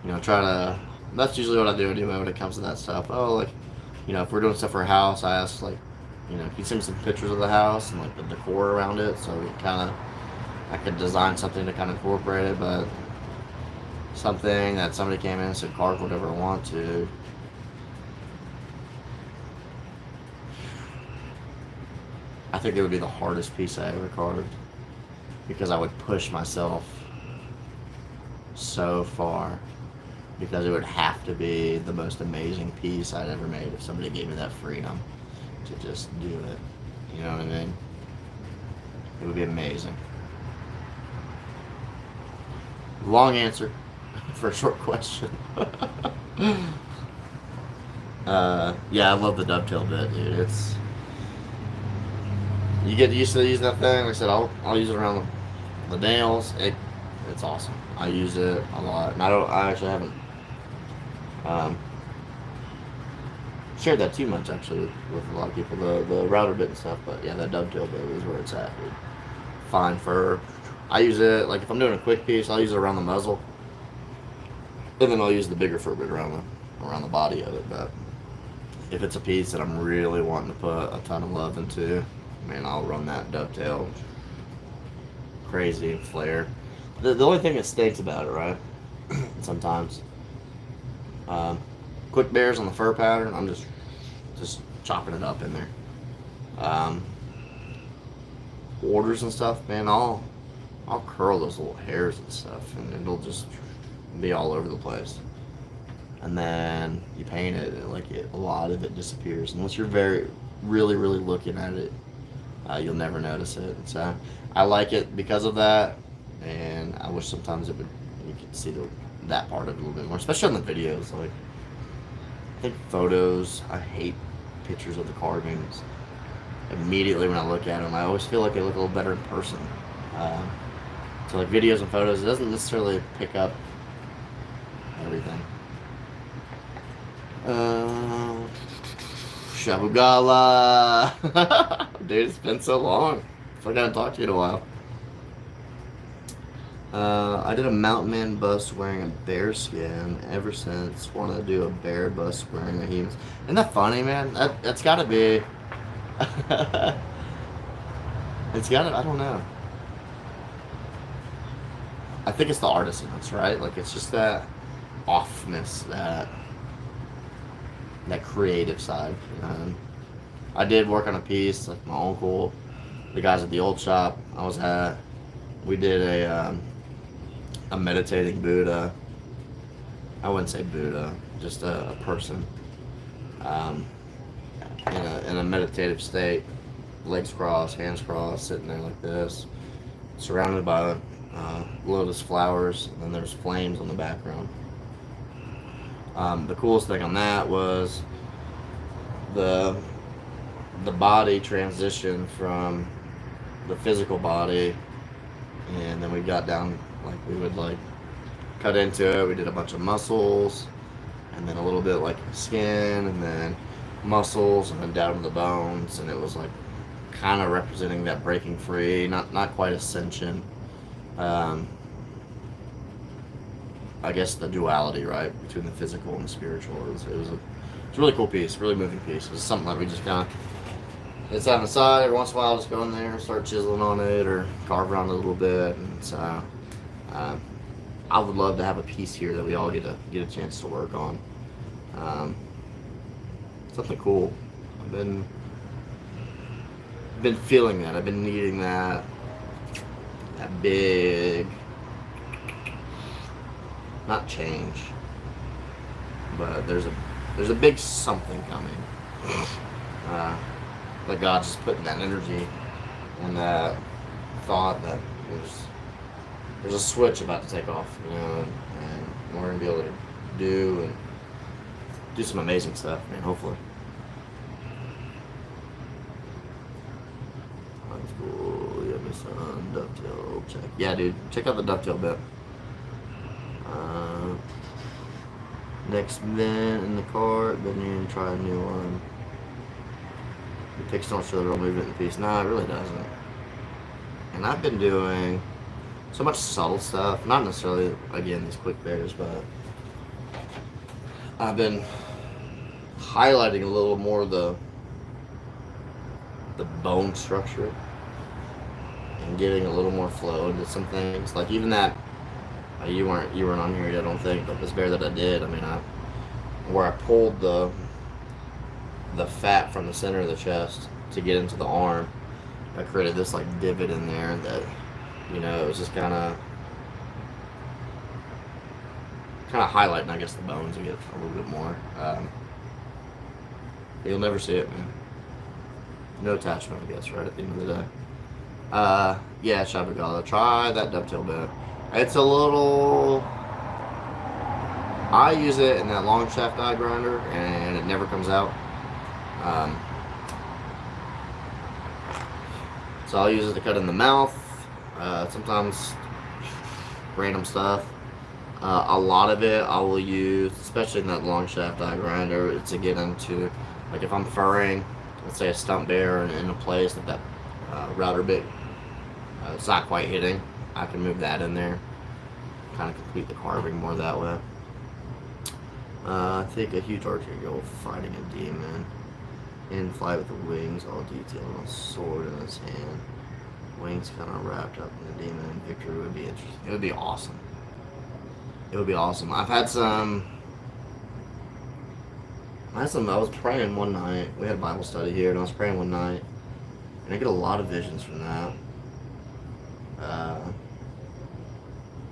[SPEAKER 1] You know, try to, that's usually what I do anyway when it comes to that stuff. Oh, like, you know, if we're doing stuff for a house, I ask, like, you know, can you send me some pictures of the house and, like, the decor around it, so we kind of, I could design something to kind of incorporate it, but something that somebody came in and said, carve whatever I want to. I think it would be the hardest piece I ever carved, because I would push myself so far, because it would have to be the most amazing piece I'd ever made if somebody gave me that freedom to just do it. You know what I mean? It would be amazing. Long answer for a short question. Yeah, I love the dovetail bit, dude. It's, you get used to using that thing. Like I said, I'll use it around the nails. It's awesome. I use it a lot, and I actually haven't shared that too much actually with a lot of people, the router bit and stuff. But yeah, that dovetail bit is where it's at, dude. Fine for, I use it like if I'm doing a quick piece, I'll use it around the muzzle, and then I'll use the bigger fur bit around the body of it. But if it's a piece that I'm really wanting to put a ton of love into, man, I'll run that dovetail crazy flare. The only thing that stinks about it, right? Sometimes, quick bears on the fur pattern, I'm just chopping it up in there. Orders and stuff, man, I'll curl those little hairs and stuff, and it'll just be all over the place. And then you paint it, and like a lot of it disappears unless you're really looking at it. You'll never notice it. So I like it because of that, and I wish sometimes you could see that part of it a little bit more, especially on the videos. Like, I think photos, I hate pictures of the carvings. Immediately when I look at them, I always feel like they look a little better in person. So like videos and photos, it doesn't necessarily pick up everything. Shabugala. Dude, it's been so long. I feel like I haven't talked to you in a while. I did a mountain man bust wearing a bear skin ever since. Wanted to do a bear bust wearing a human. Isn't that funny, man? That's gotta be. It's gotta, I don't know. I think it's the artisans, right? Like, it's just that offness, that creative side. I did work on a piece, like my uncle, the guys at the old shop I was at, we did a meditating Buddha. I wouldn't say Buddha, just a person in a meditative state, legs crossed, hands crossed, sitting there like this, surrounded by lotus flowers, and then there's flames on the background. The coolest thing on that was the body transition from the physical body, and then we got down, like we would like cut into it. We did a bunch of muscles, and then a little bit like skin, and then muscles, and then down to the bones, and it was like kind of representing that breaking free, not quite ascension. I guess the duality, right, between the physical and the spiritual. It was a really cool piece, really moving piece. It was something that we just kind of, it's on the side every once in a while, just go in there, start chiseling on it, or carve around it a little bit. And so I would love to have a piece here that we all get a chance to work on. something cool. I've been feeling that. I've been needing that big, not change, but there's a big something coming. Like God's just putting that energy and that thought that there's a switch about to take off, you know, and we're gonna be able to do some amazing stuff, man. Hopefully. That's cool. Yeah, my son, dovetail check. Yeah, dude, check out the dovetail bit. Next vent in the cart, then you can try a new one. The picks don't show the real movement in the piece. No, it really doesn't. And I've been doing so much subtle stuff, not necessarily, again, these quick bears, but I've been highlighting a little more of the bone structure and getting a little more flow into some things. Like even that, you weren't on here yet, I don't think, but this bear that I did, I mean, where I pulled the fat from the center of the chest to get into the arm, I created this like divot in there that, you know, it was just kind of highlighting, I guess, the bones to get a little bit more. You'll never see it, man. No attachment, I guess, right at the end of the day. Yeah, Shabagala, try that dovetail bit. It's a little... I use it in that long shaft die grinder, and it never comes out. So I'll use it to cut in the mouth, sometimes random stuff. A lot of it I will use, especially in that long shaft die grinder, to get into, like if I'm furring, let's say a stump bear in a place that router bit it's not quite hitting, I can move that in there, kind of complete the carving more that way. I think a huge archer go fighting a demon. In flight with the wings, all detailed on a sword in his hand. Wings kind of wrapped up in the demon. Victory would be interesting. It would be awesome. It would be awesome. I was praying one night. We had a Bible study here, and I was praying one night, and I get a lot of visions from that.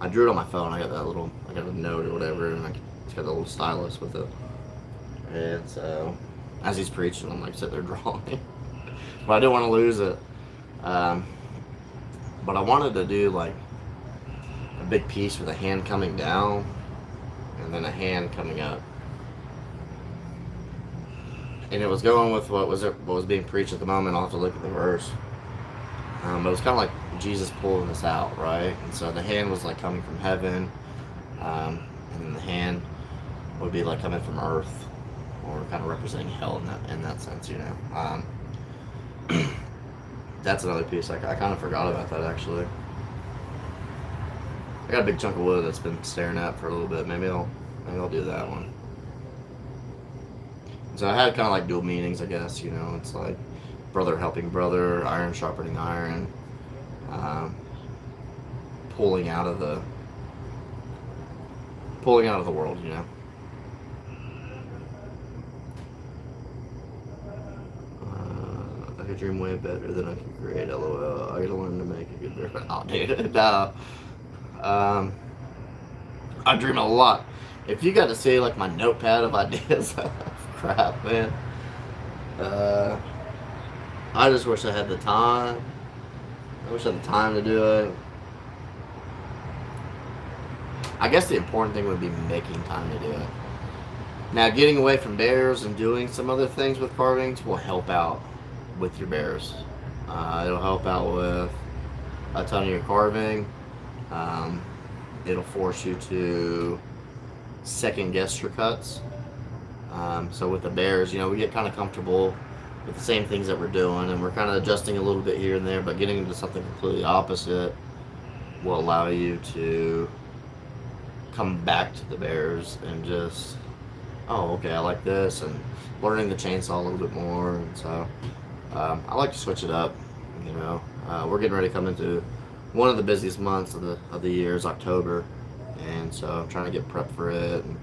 [SPEAKER 1] I drew it on my phone. I got a note or whatever, and it's got a little stylus with it. And so, as he's preaching, I'm like sitting there drawing. But I didn't want to lose it. But I wanted to do like a big piece with a hand coming down and then a hand coming up. And it was going with what was being preached at the moment. I'll have to look at the verse. But it was kind of like Jesus pulling us out, right? And so the hand was like coming from heaven, and then the hand would be like coming from earth, or kind of representing hell in that sense, you know. That's another piece. I kind of forgot about that, actually. I got a big chunk of wood that's been staring at for a little bit. Maybe I'll do that one. So I had kind of like dual meanings, I guess, you know. It's like brother helping brother, iron sharpening iron, pulling out of the world, you know. I could dream way better than I can create. LOL. I gotta learn to make a good bear. Oh, dude, no. I dream a lot. If you got to see like my notepad of ideas, crap, man. I just wish I had the time. I wish I had the time to do it. I guess the important thing would be making time to do it. Now, getting away from bears and doing some other things with carvings will help out with your bears. It'll help out with a ton of your carving. It'll force you to second guess your cuts. So with the bears, you know, we get kind of comfortable with the same things that we're doing, and we're kind of adjusting a little bit here and there, but getting into something completely opposite will allow you to come back to the bears and just, oh, okay, I like this, and learning the chainsaw a little bit more. And so I like to switch it up, you know. We're getting ready to come into one of the busiest months of the year is October, and so I'm trying to get prepped for it and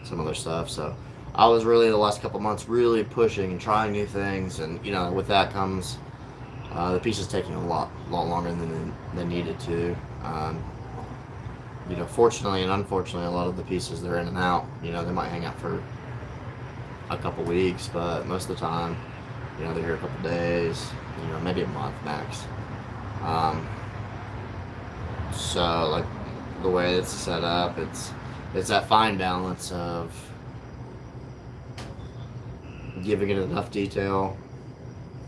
[SPEAKER 1] some other stuff. So I was really the last couple months really pushing and trying new things, and with that comes the pieces taking a lot longer than they needed to. Fortunately and unfortunately, a lot of the pieces they're in and out. They might hang out for a couple weeks, but most of the time, they're here a couple days. Maybe a month max. So like the way it's set up, it's that fine balance of giving it enough detail,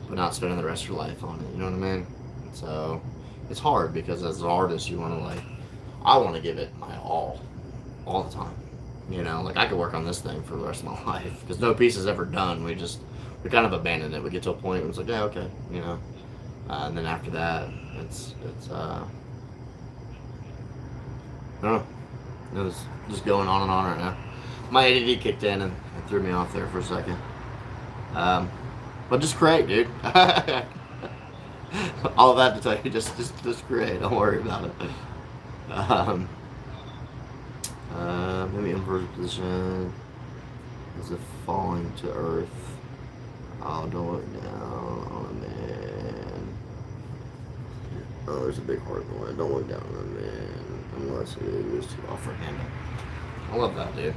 [SPEAKER 1] but not spending the rest of your life on it. You know what I mean? So it's hard because as an artist, you want to I want to give it my all the time. Like I could work on this thing for the rest of my life because no piece is ever done. We kind of abandoned it. We get to a point where it's like, yeah, okay, and then after that, it's I don't know. It's just going on and on right now. My ADD kicked in and threw me off there for a second. But just create, dude. All of that to tell you, just create. Don't worry about it. Maybe inverted position. Is it falling to earth? Oh, don't look down on a man. Oh, there's a big heart in the way. Don't look down on a man unless it is to offer a hand. I love that, dude.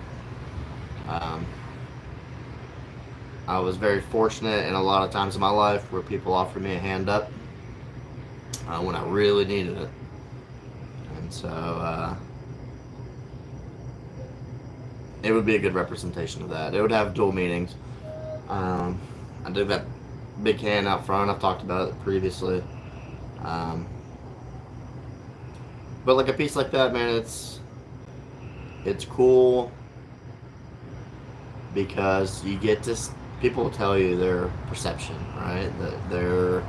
[SPEAKER 1] I was very fortunate in a lot of times in my life where people offered me a hand up when I really needed it. And so it would be a good representation of that. It would have dual meanings. I did that big hand out front. I've talked about it previously. But like a piece like that, man, it's cool because you get to people will tell you their perception, right? Their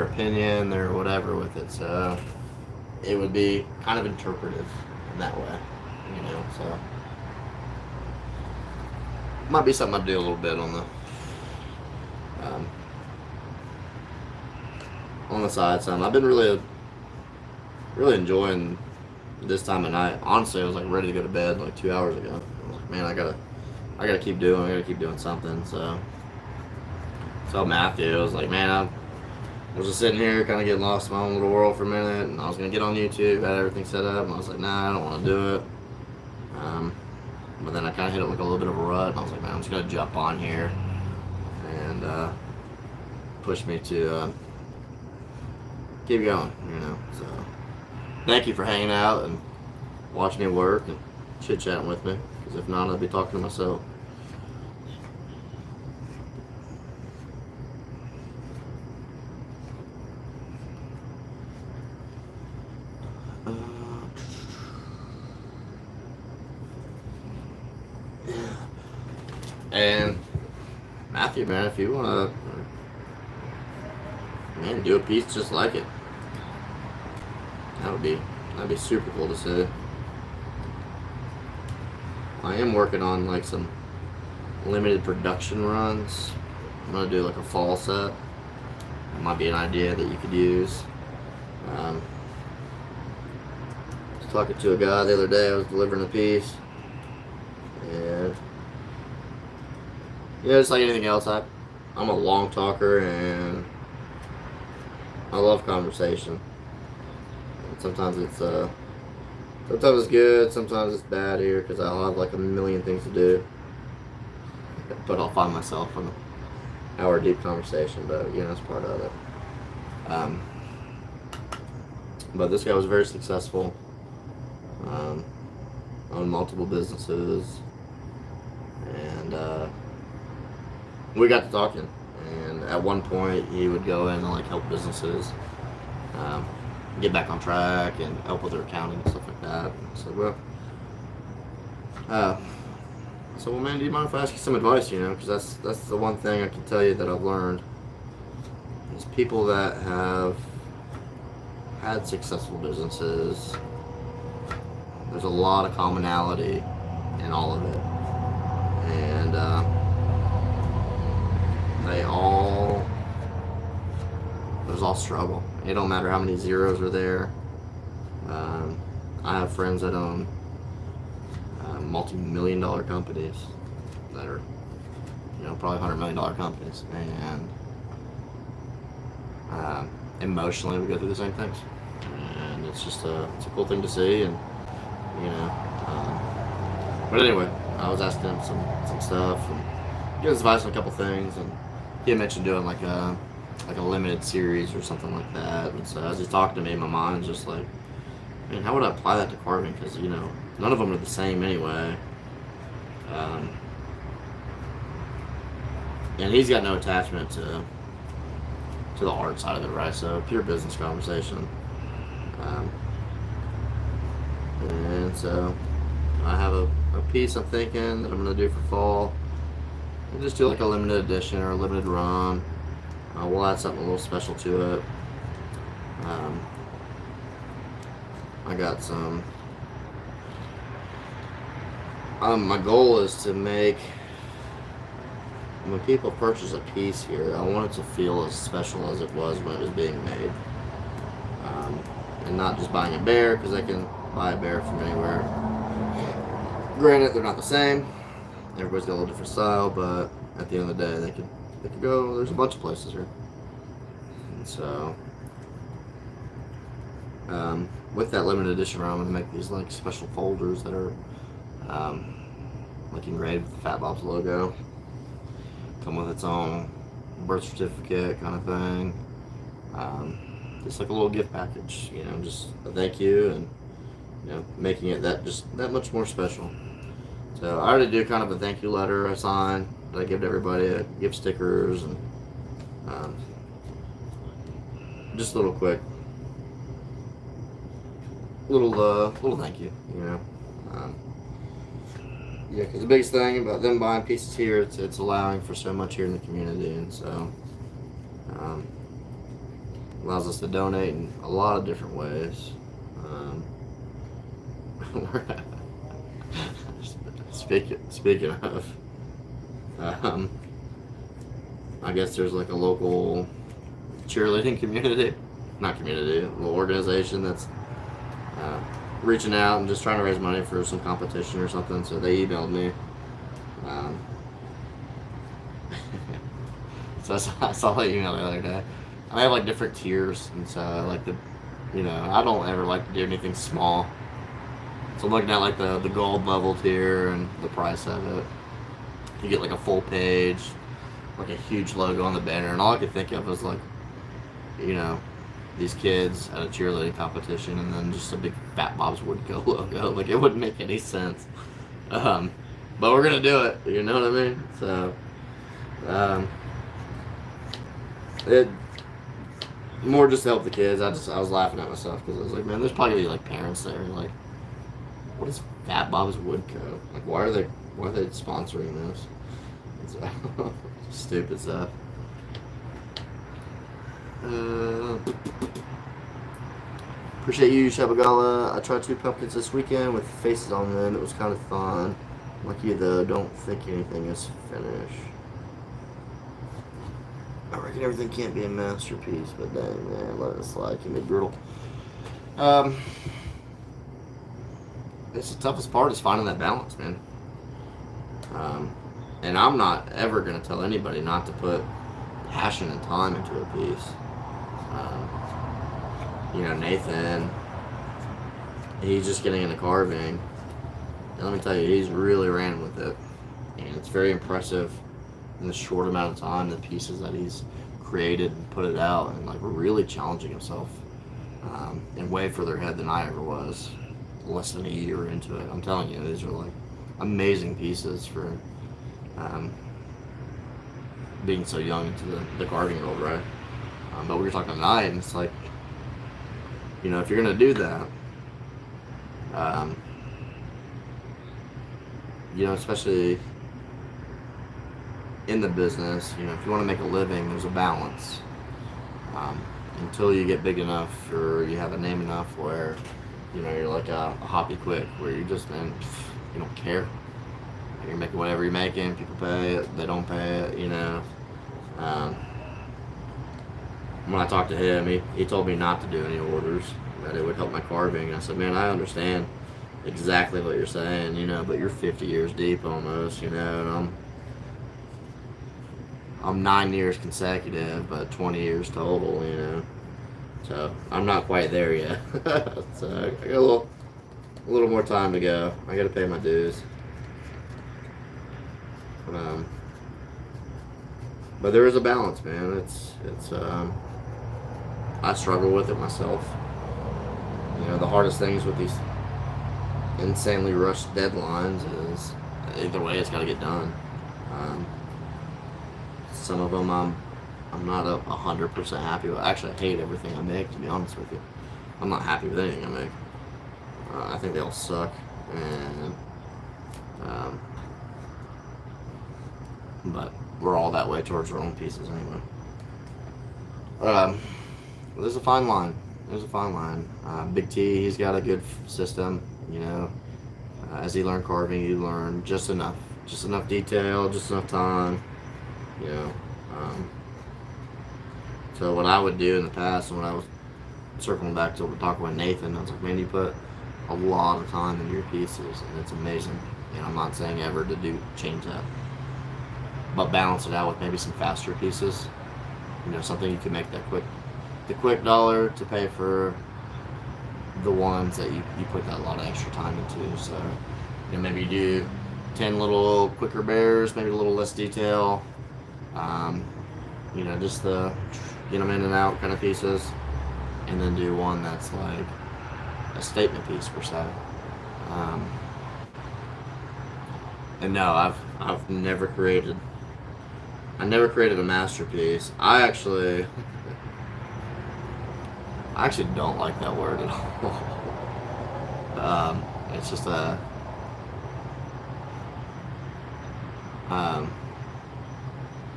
[SPEAKER 1] opinion, their whatever with it. So it would be kind of interpretive in that way, So might be something I'd do a little bit on the side. Some I've been really enjoying this time of night. Honestly, I was like ready to go to bed like 2 hours ago. I was like, man, I gotta keep doing something. So Matthew, I was like, man, I was just sitting here kind of getting lost in my own little world for a minute, and I was gonna get on YouTube, had everything set up, and I was like, nah, I don't want to do it. But then I kind of hit it like a little bit of a rut, and I was like, man, I'm just gonna jump on here and push me to keep going, So thank you for hanging out and watching me work and chit chatting with me, because if not, I'd be talking to myself. And Matthew, man, if you wanna, do a piece just like it, that'd be super cool to see. I am working on like some limited production runs. I'm gonna do like a fall set. That might be an idea that you could use. I was talking to a guy the other day. I was delivering a piece, and just like anything else, I'm a long talker and I love conversation. And sometimes it's good, sometimes it's bad here because I'll have like a million things to do, but I'll find myself in an hour deep conversation. But it's part of it. But this guy was very successful, owned multiple businesses, and we got to talking, and at one point he would go in and like help businesses get back on track and help with their accounting and stuff like that. So well, man, do you mind if I ask you some advice? Because that's the one thing I can tell you that I've learned is people that have had successful businesses, there's a lot of commonality in all of it, and there's all struggle. It don't matter how many zeros are there. I have friends that own multi-million-dollar companies, that are, probably $100 million companies, and emotionally we go through the same things, and it's just it's a cool thing to see, and but anyway, I was asking him some stuff and giving his advice on a couple things, and he had mentioned doing like a limited series or something like that. And so as he's talking to me, my mind's just like, man, how would I apply that to carving? Because none of them are the same anyway. And he's got no attachment to the art side of it, right? So pure business conversation. And so I have a piece I'm thinking that I'm gonna do for fall. We'll just do like a limited edition or a limited run. We'll add something a little special to it. I got some. My goal is to make, when people purchase a piece here, I want it to feel as special as it was when it was being made. And not just buying a bear, because I can buy a bear from anywhere. Granted, they're not the same. Everybody's got a little different style, but at the end of the day, they could go. There's a bunch of places here. And so, with that limited edition run, I'm going to make these like special folders that are like engraved with the Fatbobs logo. Come with its own birth certificate kind of thing. Just like a little gift package, just a thank you, and making it that much more special. So I already do kind of a thank you letter I sign that I give to everybody. I give stickers and just a little quick little thank you, yeah, because the biggest thing about them buying pieces here, it's allowing for so much here in the community, and so allows us to donate in a lot of different ways. Speaking of, I guess there's like a local cheerleading community, not community, a little organization that's reaching out and just trying to raise money for some competition or something. So they emailed me. So I saw that email the other day. I have like different tiers, and so like I don't ever like to do anything small. So I'm looking at like the gold level tier and the price of it. You get like a full page, like a huge logo on the banner, and all I could think of was like, these kids at a cheerleading competition, and then just a big Fatbobs Wood Co logo. Like it wouldn't make any sense. But we're gonna do it. You know what I mean? So, it more just to help the kids. I was laughing at myself because I was like, man, there's probably gonna be like parents there like, what is Fatbobs Wood Co? Like, why are they sponsoring this? It's stupid stuff. Appreciate you, Shabagala. I tried 2 pumpkins this weekend with faces on them. It was kind of fun. Like you though, don't think anything is finished. I reckon everything can't be a masterpiece, but dang, man, let it slide. Can be brutal. It's the toughest part is finding that balance, man. And I'm not ever going to tell anybody not to put passion and time into a piece. Nathan, he's just getting into carving. And let me tell you, he's really ran with it. And it's very impressive in the short amount of time, the pieces that he's created and put it out, and like really challenging himself and way further ahead than I ever was less than a year into it. I'm telling you, these are like amazing pieces for being so young into the carving world, right? But we were talking tonight, and it's like, if you're gonna do that, especially in the business, if you want to make a living, there's a balance. Until you get big enough or you have a name enough where, you're like a hoppy quick, where you just, man, you don't care. You're making whatever you're making, people pay it, they don't pay it, When I talked to him, he told me not to do any orders, that it would help my carving. And I said, man, I understand exactly what you're saying, but you're 50 years deep almost, and I'm 9 years consecutive, but 20 years total, you know. So I'm not quite there yet. So I got a little more time to go. I got to pay my dues. But there is a balance, man. It's I struggle with it myself. You know, the hardest things with these insanely rushed deadlines is either way it's got to get done. Some of them I'm not 100% happy with. Actually, I hate everything I make, to be honest with you. I'm not happy with anything I make. I think they all suck, and but we're all that way towards our own pieces anyway. There's a fine line. There's a fine line. Big T, he's got a good system. You know, as he learned carving, you learn just enough detail, just enough time. You know. So what I would do in the past, when I was circling back to talking with Nathan, I was like, man, you put a lot of time into your pieces, and it's amazing. And I'm not saying ever to change that, but balance it out with maybe some faster pieces. You know, something you can make the quick dollar to pay for the ones that you put that a lot of extra time into. So, you know, maybe you do 10 little quicker bears, maybe a little less detail. You know, just the get them in and out kind of pieces, and then do one that's like a statement piece per se. And no, I've never created. I never created a masterpiece. I actually don't like that word at all. It's just a.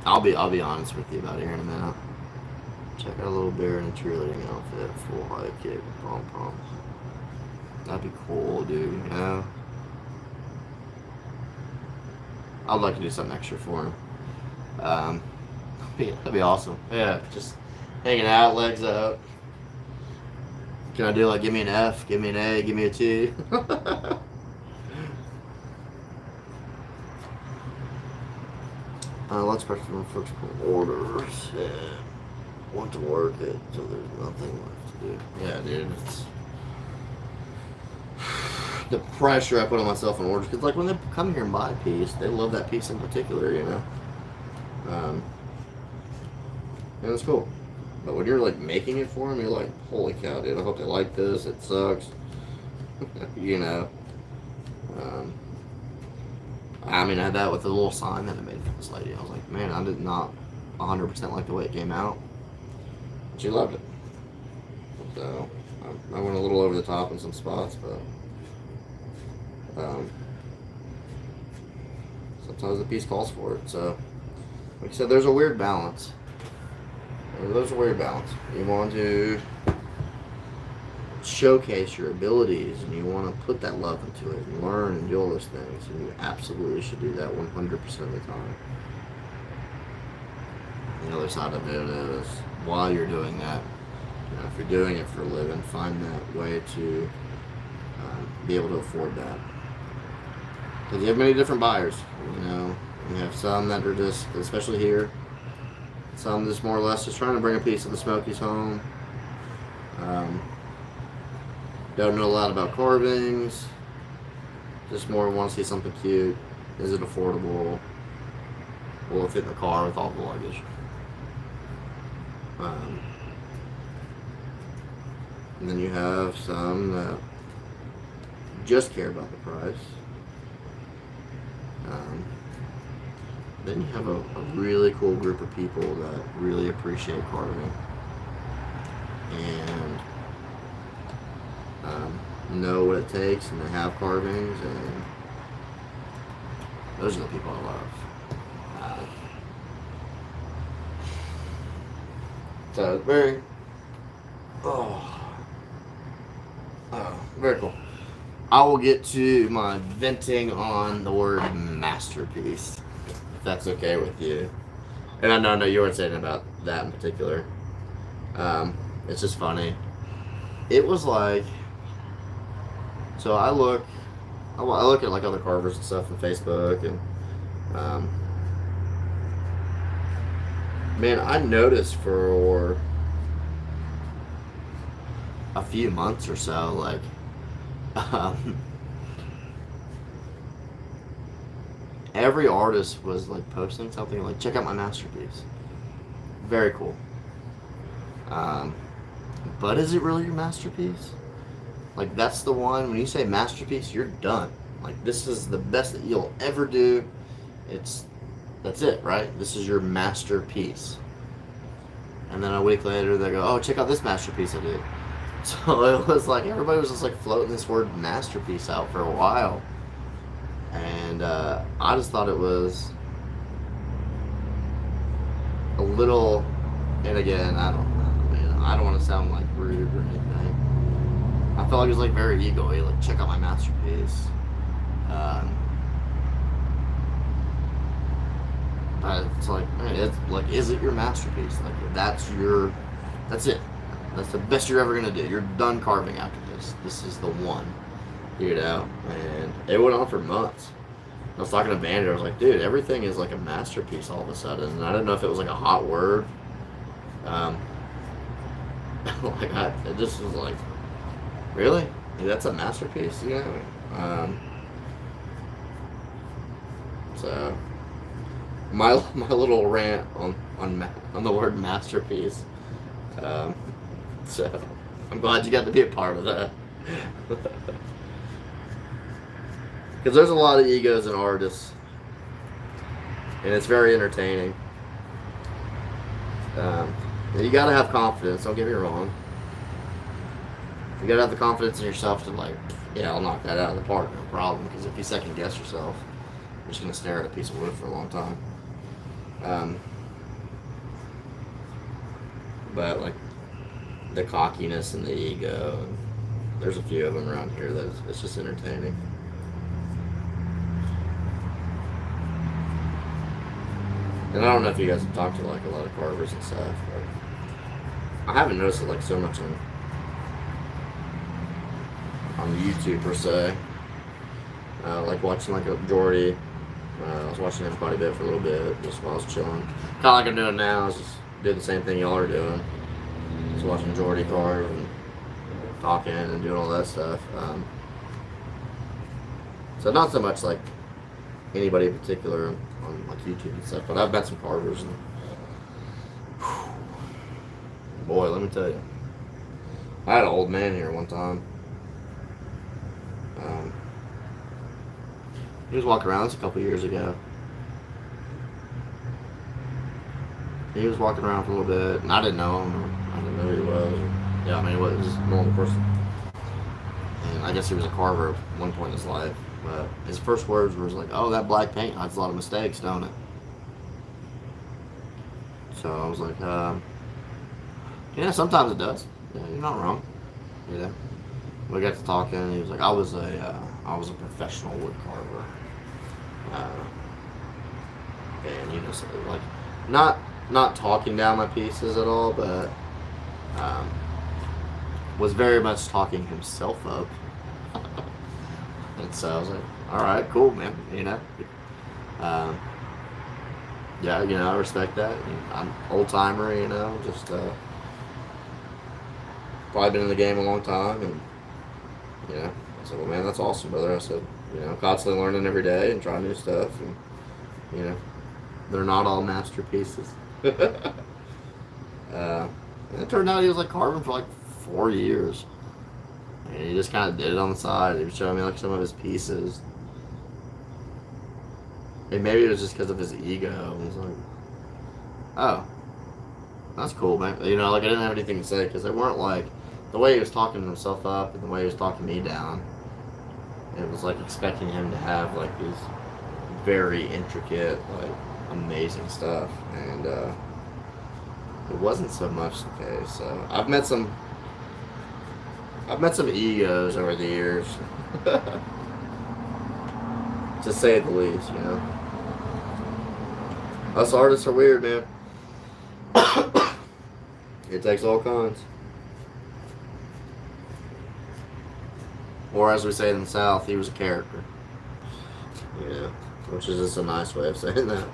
[SPEAKER 1] I'll be honest with you about here in a minute. Check out a little bear in a cheerleading outfit, full high kick, pom poms. That'd be cool, dude. You know, I'd like to do something extra for him. That'd be awesome. Yeah, just hanging out, legs up. Can I do like give me an F, give me an A, give me a T? Let's press the first orders. Yeah. Want to work it, so there's nothing left to do. Yeah, dude, it's the pressure I put on myself in orders. Because like when they come here and buy a piece, they love that piece in particular, you know. And it's cool. But when you're like making it for them, you're like, holy cow, dude! I hope they like this. It sucks, you know. I mean, I had that with the little sign that I made for this lady. I was like, man, I did not 100% like the way it came out. She loved it. So I went a little over the top in some spots, but sometimes the piece calls for it. So, like I said, there's a weird balance. There's a weird balance. You want to showcase your abilities, and you want to put that love into it and learn and do all those things, and you absolutely should do that 100% of the time. The other side of it is, while you're doing that, you know, if you're doing it for a living, find that way to be able to afford that. Because you have many different buyers. You know, you have some that are just, especially here, some just more or less just trying to bring a piece of the Smokies home. Don't know a lot about carvings. Just more want to see something cute. Is it affordable? Will it fit in the car with all the luggage? And then you have some that just care about the price. Then you have a really cool group of people that really appreciate carving and know what it takes, and they have carvings, and those are the people I love. So very cool. I will get to my venting on the word masterpiece, if that's okay with you. And I know you weren't saying about that in particular. It's just funny. It was like, so I look at like other carvers and stuff on Facebook, and Man, I noticed for a few months or so, like, um, every artist was like posting something like, check out my masterpiece. Very cool. Um, but is it really your masterpiece? Like, that's the one, when you say masterpiece, you're done. Like, this is the best that you'll ever do. That's it, right? This is your masterpiece. And then a week later, they go, oh, check out this masterpiece I did. So it was like, everybody was just like floating this word masterpiece out for a while. And I just thought it was a little, and again, I don't want to sound like rude or anything. I felt like it was like very ego-y, like, check out my masterpiece. It's like, man, it's like, is it your masterpiece? Like, that's it. That's the best you're ever gonna do. You're done carving after this. This is the one, you know. And it went on for months. I was talking to Vander. I was like, dude, everything is like a masterpiece all of a sudden. And I didn't know if it was like a hot word. Like, it just was like, really? That's a masterpiece, you know? So my little rant on the word masterpiece. So I'm glad you got to be a part of that. Because there's a lot of egos in artists, and it's very entertaining. You gotta have confidence, don't get me wrong. You gotta have the confidence in yourself to, like, yeah, I'll knock that out of the park, no problem. Because if you second guess yourself, you're just gonna stare at a piece of wood for a long time. But like the cockiness and the ego, and there's a few of them around here that it's just entertaining. And I don't know if you guys have talked to like a lot of carvers and stuff, but I haven't noticed it like so much on YouTube per se. Like watching like a Jordy. I was watching him quite a bit for a little bit, just while I was chilling. Kind of like I'm doing now, I was just doing the same thing y'all are doing. Just watching Jordy carve and talking and doing all that stuff. So not so much like anybody in particular on like YouTube and stuff, but I've met some carvers and boy, let me tell you, I had an old man here one time. He was walking around, this a couple years ago. He was walking around for a little bit, and I didn't know him. I didn't know who he was. Yeah, I mean, he was just a normal person. And I guess he was a carver at one point in his life. But his first words were like, oh, that black paint hides a lot of mistakes, don't it? So I was like, yeah, sometimes it does. Yeah, you're not wrong. You know? We got to talking, and he was like, I was a professional wood carver. And you know, so like, not talking down my pieces at all, but was very much talking himself up. And so I was like, all right, cool, man. You know, yeah, you know, I respect that. I'm old timer, you know, just probably been in the game a long time, and you know, I said, well, man, that's awesome, brother. I said, you know, constantly learning every day and trying new stuff, and you know, they're not all masterpieces. And it turned out he was like carving for like 4 years, and he just kind of did it on the side. He was showing me like some of his pieces, and maybe it was just because of his ego. I was like, oh, that's cool, man. You know, like I didn't have anything to say because they weren't like the way he was talking himself up and the way he was talking me down. It was like expecting him to have like these very intricate, like amazing stuff, and it wasn't so much the case. So I've met some egos over the years, to say the least. You know, us artists are weird, man. It takes all kinds. Or as we say in the South, he was a character. Yeah, which is just a nice way of saying that.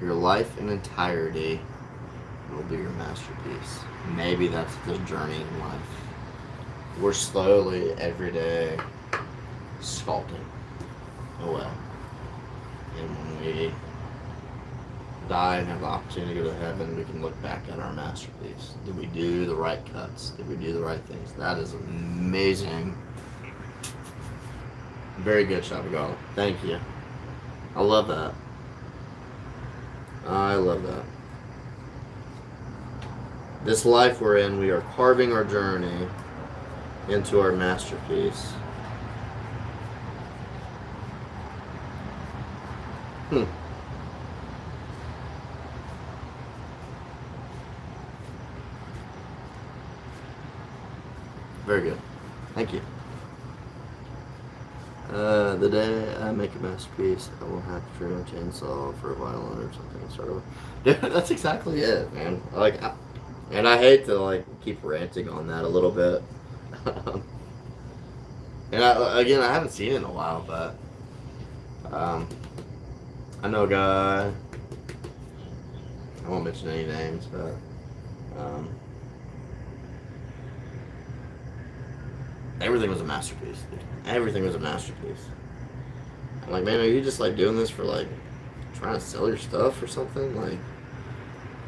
[SPEAKER 1] Your life in entirety will be your masterpiece. Maybe that's the journey in life. We're slowly, every day, sculpting away. And when we die and have the opportunity to go to heaven, we can look back at our masterpiece. Did we do the right cuts? Did we do the right things? That is amazing. Very good, Shabagala. Thank you. I love that. I love that. This life we're in, we are carving our journey into our masterpiece. Very good. Thank you. The day I make a masterpiece, I will have to trim a chainsaw for a violin or something. Sort of. Dude, that's exactly it, man. And I hate to keep ranting on that a little bit. And I haven't seen it in a while, but I know a guy. I won't mention any names, but everything was a masterpiece, dude. Everything was a masterpiece. I'm like, man, are you just doing this for trying to sell your stuff or something?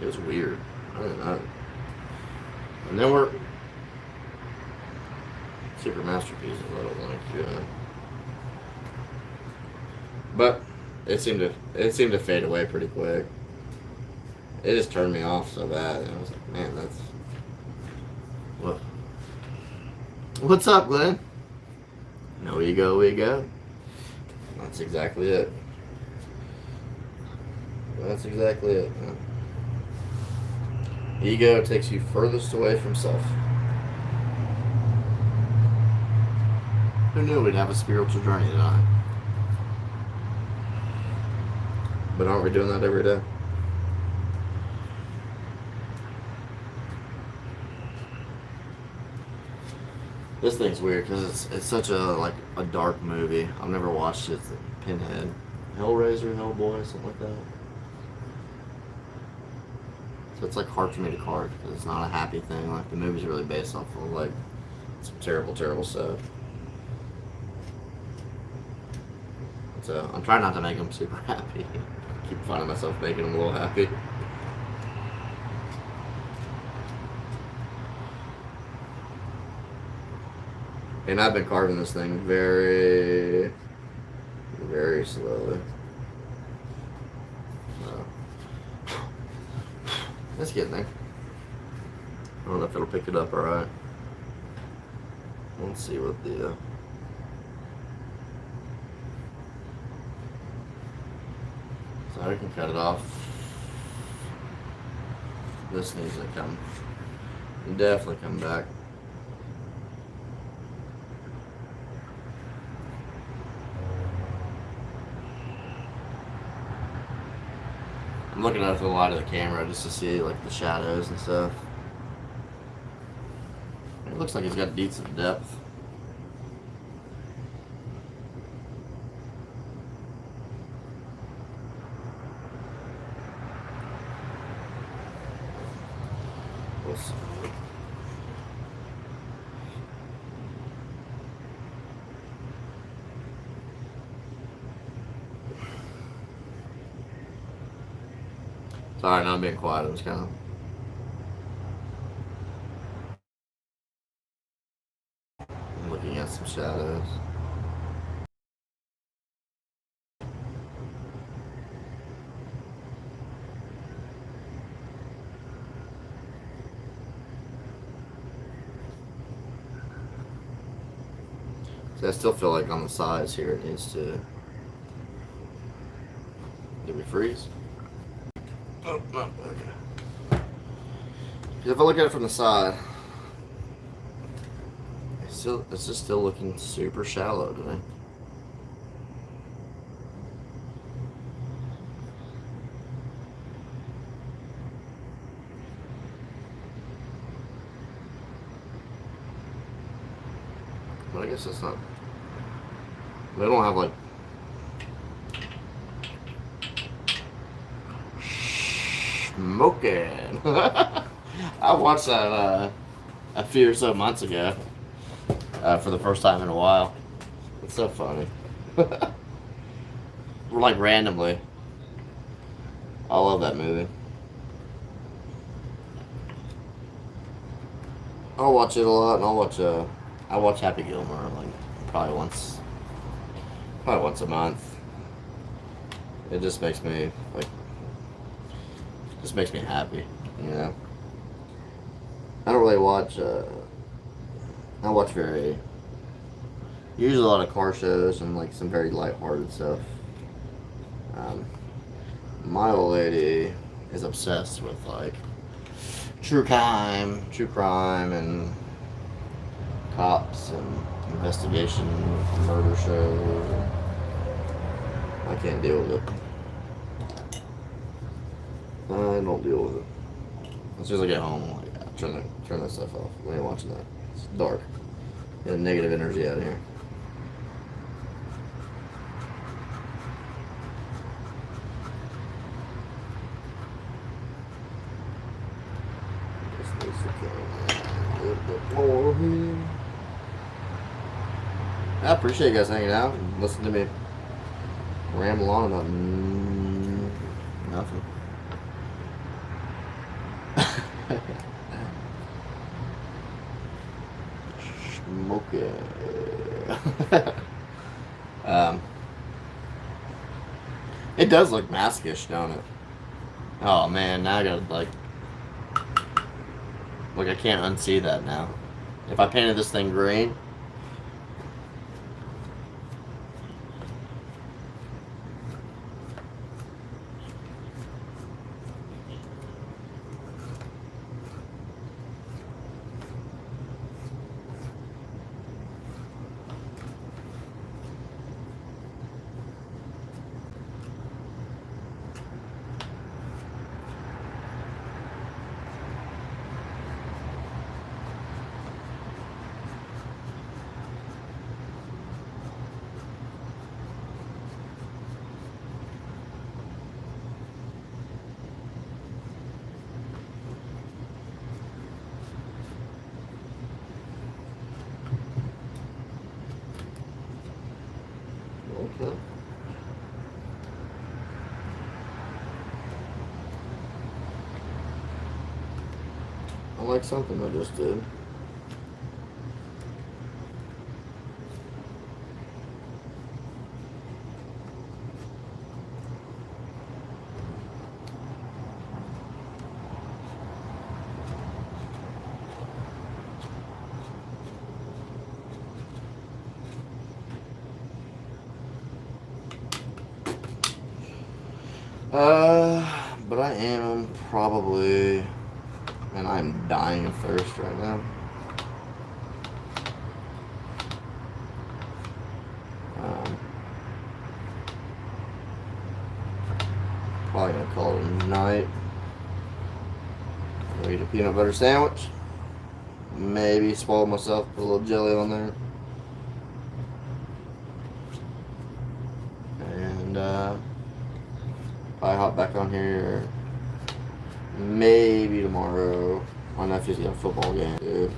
[SPEAKER 1] It was weird. I don't know. And then we're super masterpieces. I don't like, but it seemed to fade away pretty quick. It just turned me off so bad, and I was like, man, that's what. What's up, Glenn? No ego, we go. That's exactly it. That's exactly it, man. Ego takes you furthest away from self. Who knew we'd have a spiritual journey tonight? But aren't we doing that every day? This thing's weird because it's such a dark movie. I've never watched it. It's Pinhead, Hellraiser, Hellboy, something like that. So it's hard for me to card because it's not a happy thing. The movie's really based off of some terrible, terrible stuff. So I'm trying not to make them super happy. I keep finding myself making them a little happy. And I've been carving this thing very, very slowly. So, it's getting there. I don't know if it'll pick it up alright. Let's see what the... So I can cut it off. This needs to come. Definitely come back. I'm looking at it through the light of the camera just to see the shadows and stuff. It looks like he's got decent depth. We'll see. Sorry, not being quiet. I was kind of looking at some shadows. So I still feel like on the sides here it needs to... Did we freeze? Oh, no, okay. If I look at it from the side, it's just still looking super shallow to me. But I guess it's not. They don't have Smoking. I watched that a few or so months ago for the first time in a while. It's so funny. Like randomly. I love that movie. I'll watch it a lot, and I watch Happy Gilmore like probably once a month. It just makes me happy, you know. I don't really watch. I watch usually a lot of car shows and like some very lighthearted stuff. My old lady is obsessed with like true crime, and cops and investigation, murder shows. I can't deal with it. I don't deal with it. As soon as I get home, I'm like, turn that stuff off. We ain't watching that. It's dark. Get negative energy out of here. Just needs to go a little bit more here. I appreciate you guys hanging out and listening to me ramble on about nothing. Smoking. It does look maskish, don't it? Oh man, now I gotta like I can't unsee that now. If I painted this thing green. Okay. I like something I just did. But I am probably, and I'm dying of thirst right now. Probably gonna call it a night. I'll eat a peanut butter sandwich. Maybe spoil myself, put a little jelly on there. And probably hop back on here maybe tomorrow. My nephew's got a football game, dude.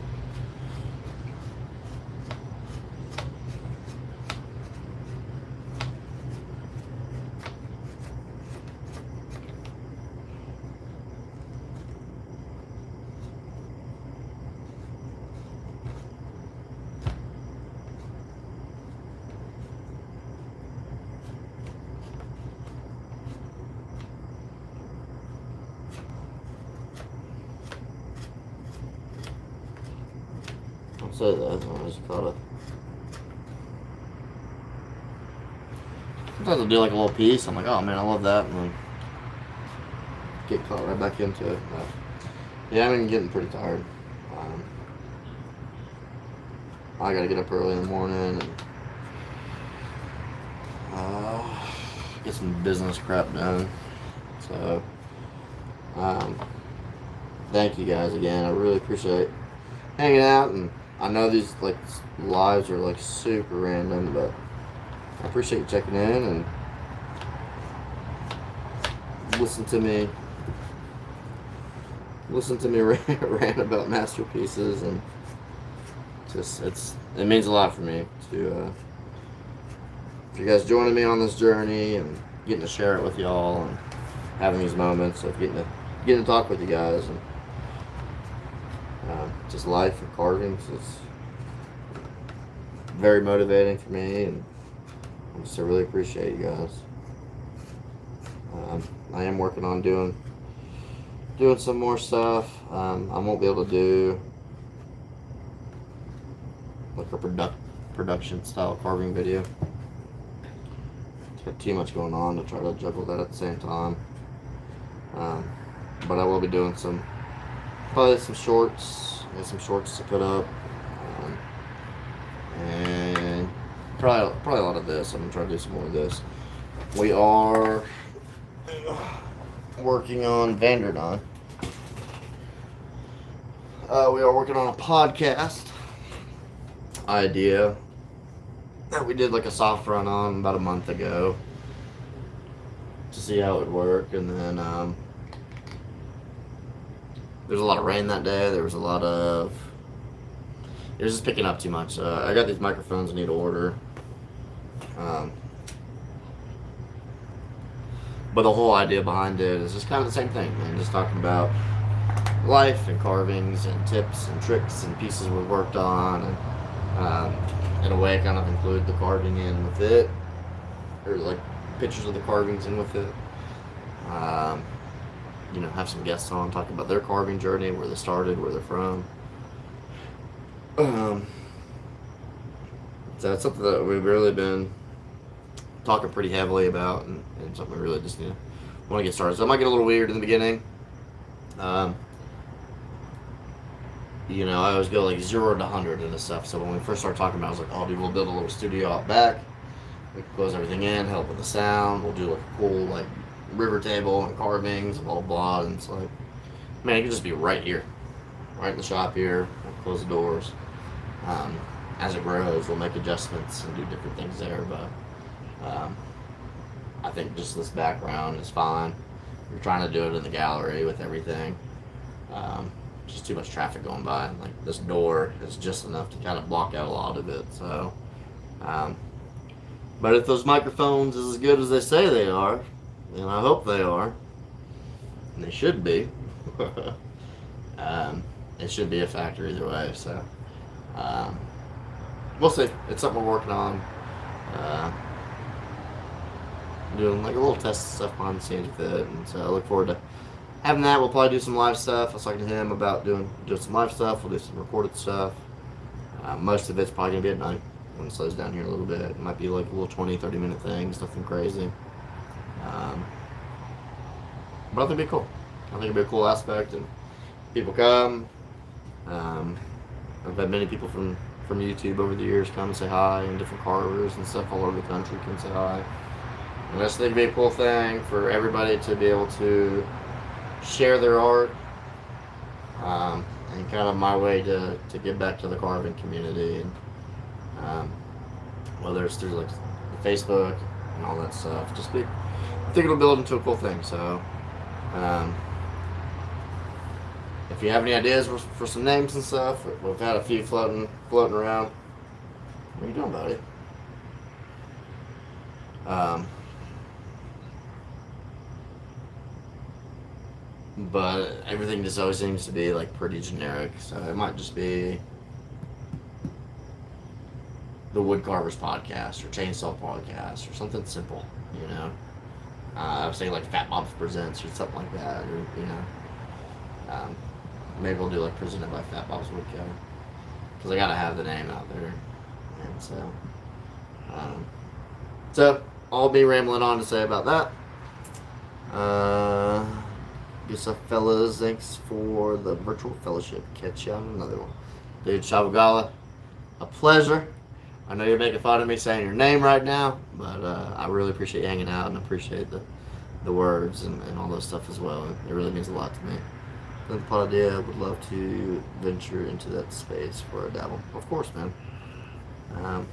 [SPEAKER 1] I'll say that. I just caught it. Sometimes I'll do like a little piece. I'm like, oh man, I love that. And then get caught right back into it. But yeah, I'm getting pretty tired. I gotta get up early in the morning and get some business crap done. So, thank you guys again. I really appreciate hanging out, and I know these like lives are like super random, but I appreciate you checking in and listen to me listen to me rant about masterpieces, and just it means a lot for me to you guys joining me on this journey and getting to share it with y'all and having these moments of getting to talk with you guys, and just life and carving is very motivating for me, and I really appreciate you guys. I am working on doing some more stuff. I won't be able to do like a production style carving video. It's got too much going on to try to juggle that at the same time. But I will be doing probably some shorts. There's some shorts to put up, and probably a lot of this. I'm gonna try to do some more of this. We are working on Vanderdon. We are working on a podcast idea that we did like a soft run on about a month ago to see how it would work, and then there's a lot of rain that day. It was just picking up too much. I got these microphones I need to order. But the whole idea behind it is just kind of the same thing, man. Just talking about life and carvings and tips and tricks and pieces we've worked on, and in a way kind of include the carving in with it, or like pictures of the carvings in with it. Have some guests on, talk about their carving journey, where they started, where they're from. So it's something that we've really been talking pretty heavily about, and something we really just want to get started. So it might get a little weird in the beginning. I always go like 0 to 100 and this stuff. So when we first started talking about it, I was like, oh, dude, we'll build a little studio out back. We can close everything in, help with the sound. We'll do like a cool like river table and carvings and blah, blah. And it's like, man, it could just be right here, right in the shop here. We'll close the doors. As it grows, we'll make adjustments and do different things there. But I think just this background is fine. We're trying to do it in the gallery with everything. Just too much traffic going by. Like this door is just enough to kind of block out a lot of it. So, but if those microphones is as good as they say they are, and I hope they are, and they should be, it should be a factor either way. So, we'll see. It's something we're working on. Doing like a little test stuff behind the scenes with it, and so I look forward to having that. We'll probably do some live stuff. I was talking to him about doing some live stuff. We'll do some recorded stuff. Most of it's probably gonna be at night when it slows down here a little bit. It might be like a little 20-30 minute things, nothing crazy. But I think it'd be cool. I think it'd be a cool aspect, and people come. I've had many people from YouTube over the years come and say hi, and different carvers and stuff all over the country come say hi. And I just think it'd be a cool thing for everybody to be able to share their art, and kind of my way to give back to the carving community, and whether it's through like Facebook and all that stuff. I think it'll build into a cool thing. So if you have any ideas for some names and stuff, we've had a few floating around. What are you doing, buddy? But everything just always seems to be like pretty generic, so it might just be the Woodcarvers podcast or Chainsaw podcast or something simple, I was saying like Fatbobs Presents or something like that, or maybe we'll do like presented by Fatbobs Wood Co, because I gotta have the name out there, and so I'll be rambling on to say about that. Good stuff, fellas. Thanks for the virtual fellowship. Catch you on another one. Dude, Shabagala, a pleasure. I know you're making fun of me saying your name right now, but I really appreciate you hanging out, and appreciate the words and all those stuff as well. It really means a lot to me. The pod idea, I would love to venture into that space for a dabble. Of course, man. I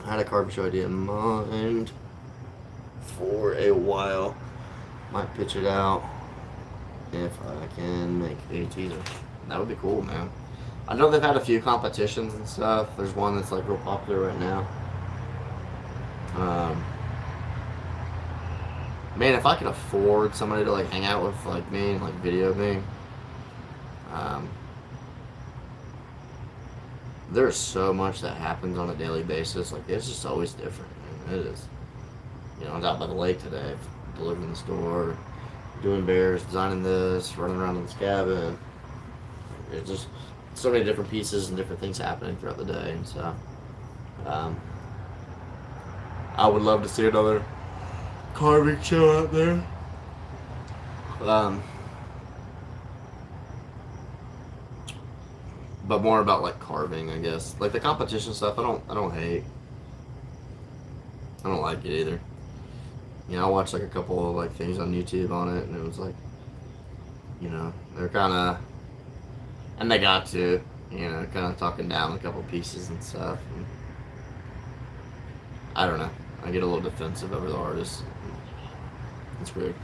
[SPEAKER 1] had a carving show idea in mind for a while. Might pitch it out. if I can make a teaser. That would be cool, man. I know they've had a few competitions and stuff. There's one that's like real popular right now. Man, if I could afford somebody to like hang out with like me and like video me, there's so much that happens on a daily basis. Like it's just always different. Man. It is. You know, I was out by the lake today, delivering the store, doing bears, designing this, running around in this cabin. It's just so many different pieces and different things happening throughout the day, and so I would love to see another carving show out there. But more about like carving, I guess. Like the competition stuff, I don't hate. I don't like it either. You know, I watched like a couple of like things on YouTube on it, and it was like, you know, they're kind of, and they got to, you know, kind of talking down a couple pieces and stuff. And I don't know. I get a little defensive over the artists. It's weird.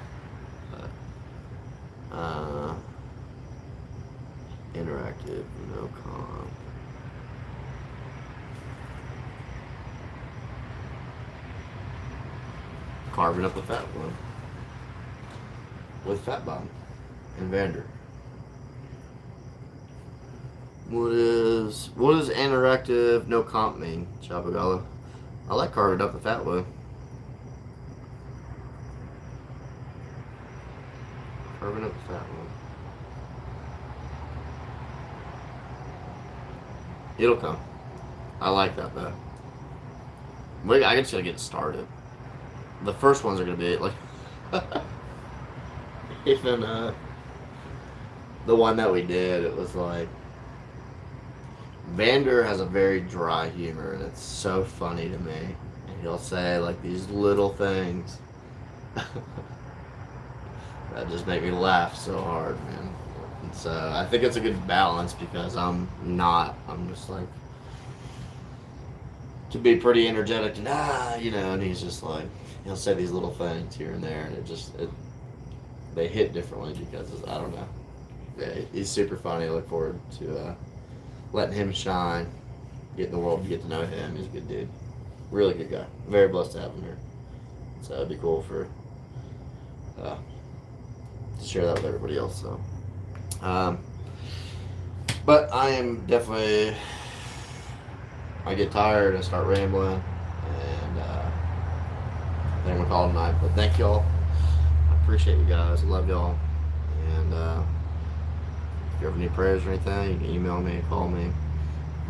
[SPEAKER 1] But, interactive, no comp. Carving up the fat one with Fatbob and Vander. What is interactive no comp mean, Chabagala? I like carving up the fat one. Carving up the fat one. It'll come. I like that though. I just gotta get it started. The first ones are gonna be like even the one that we did, it was like Vander has a very dry humor and it's so funny to me. And he'll say like these little things that just make me laugh so hard, man. And so I think it's a good balance because I'm just like to be pretty energetic and you know, and he's just like he'll say these little things here and there, and they hit differently because I don't know. Yeah, he's super funny. I look forward to letting him shine, getting the world to get to know him. He's a good dude, really good guy. Very blessed to have him here. So it'd be cool for to share that with everybody else. So, but I am definitely. I get tired, I start rambling, and I think I'm gonna call it a night. But thank y'all. I appreciate you guys. I love y'all. And if you ever need prayers or anything, you can email me, call me.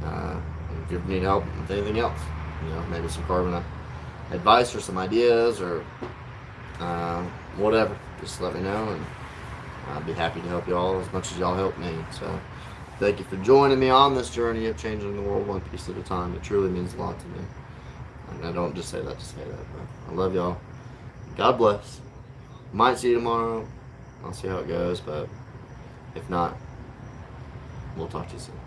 [SPEAKER 1] If you ever need help with anything else, you know, maybe some carving advice or some ideas or whatever, just let me know, and I'd be happy to help y'all as much as y'all help me. So. Thank you for joining me on this journey of changing the world one piece at a time. It truly means a lot to me. And I don't just say that to say that, but I love y'all. God bless. Might see you tomorrow. I'll see how it goes, but if not, we'll talk to you soon.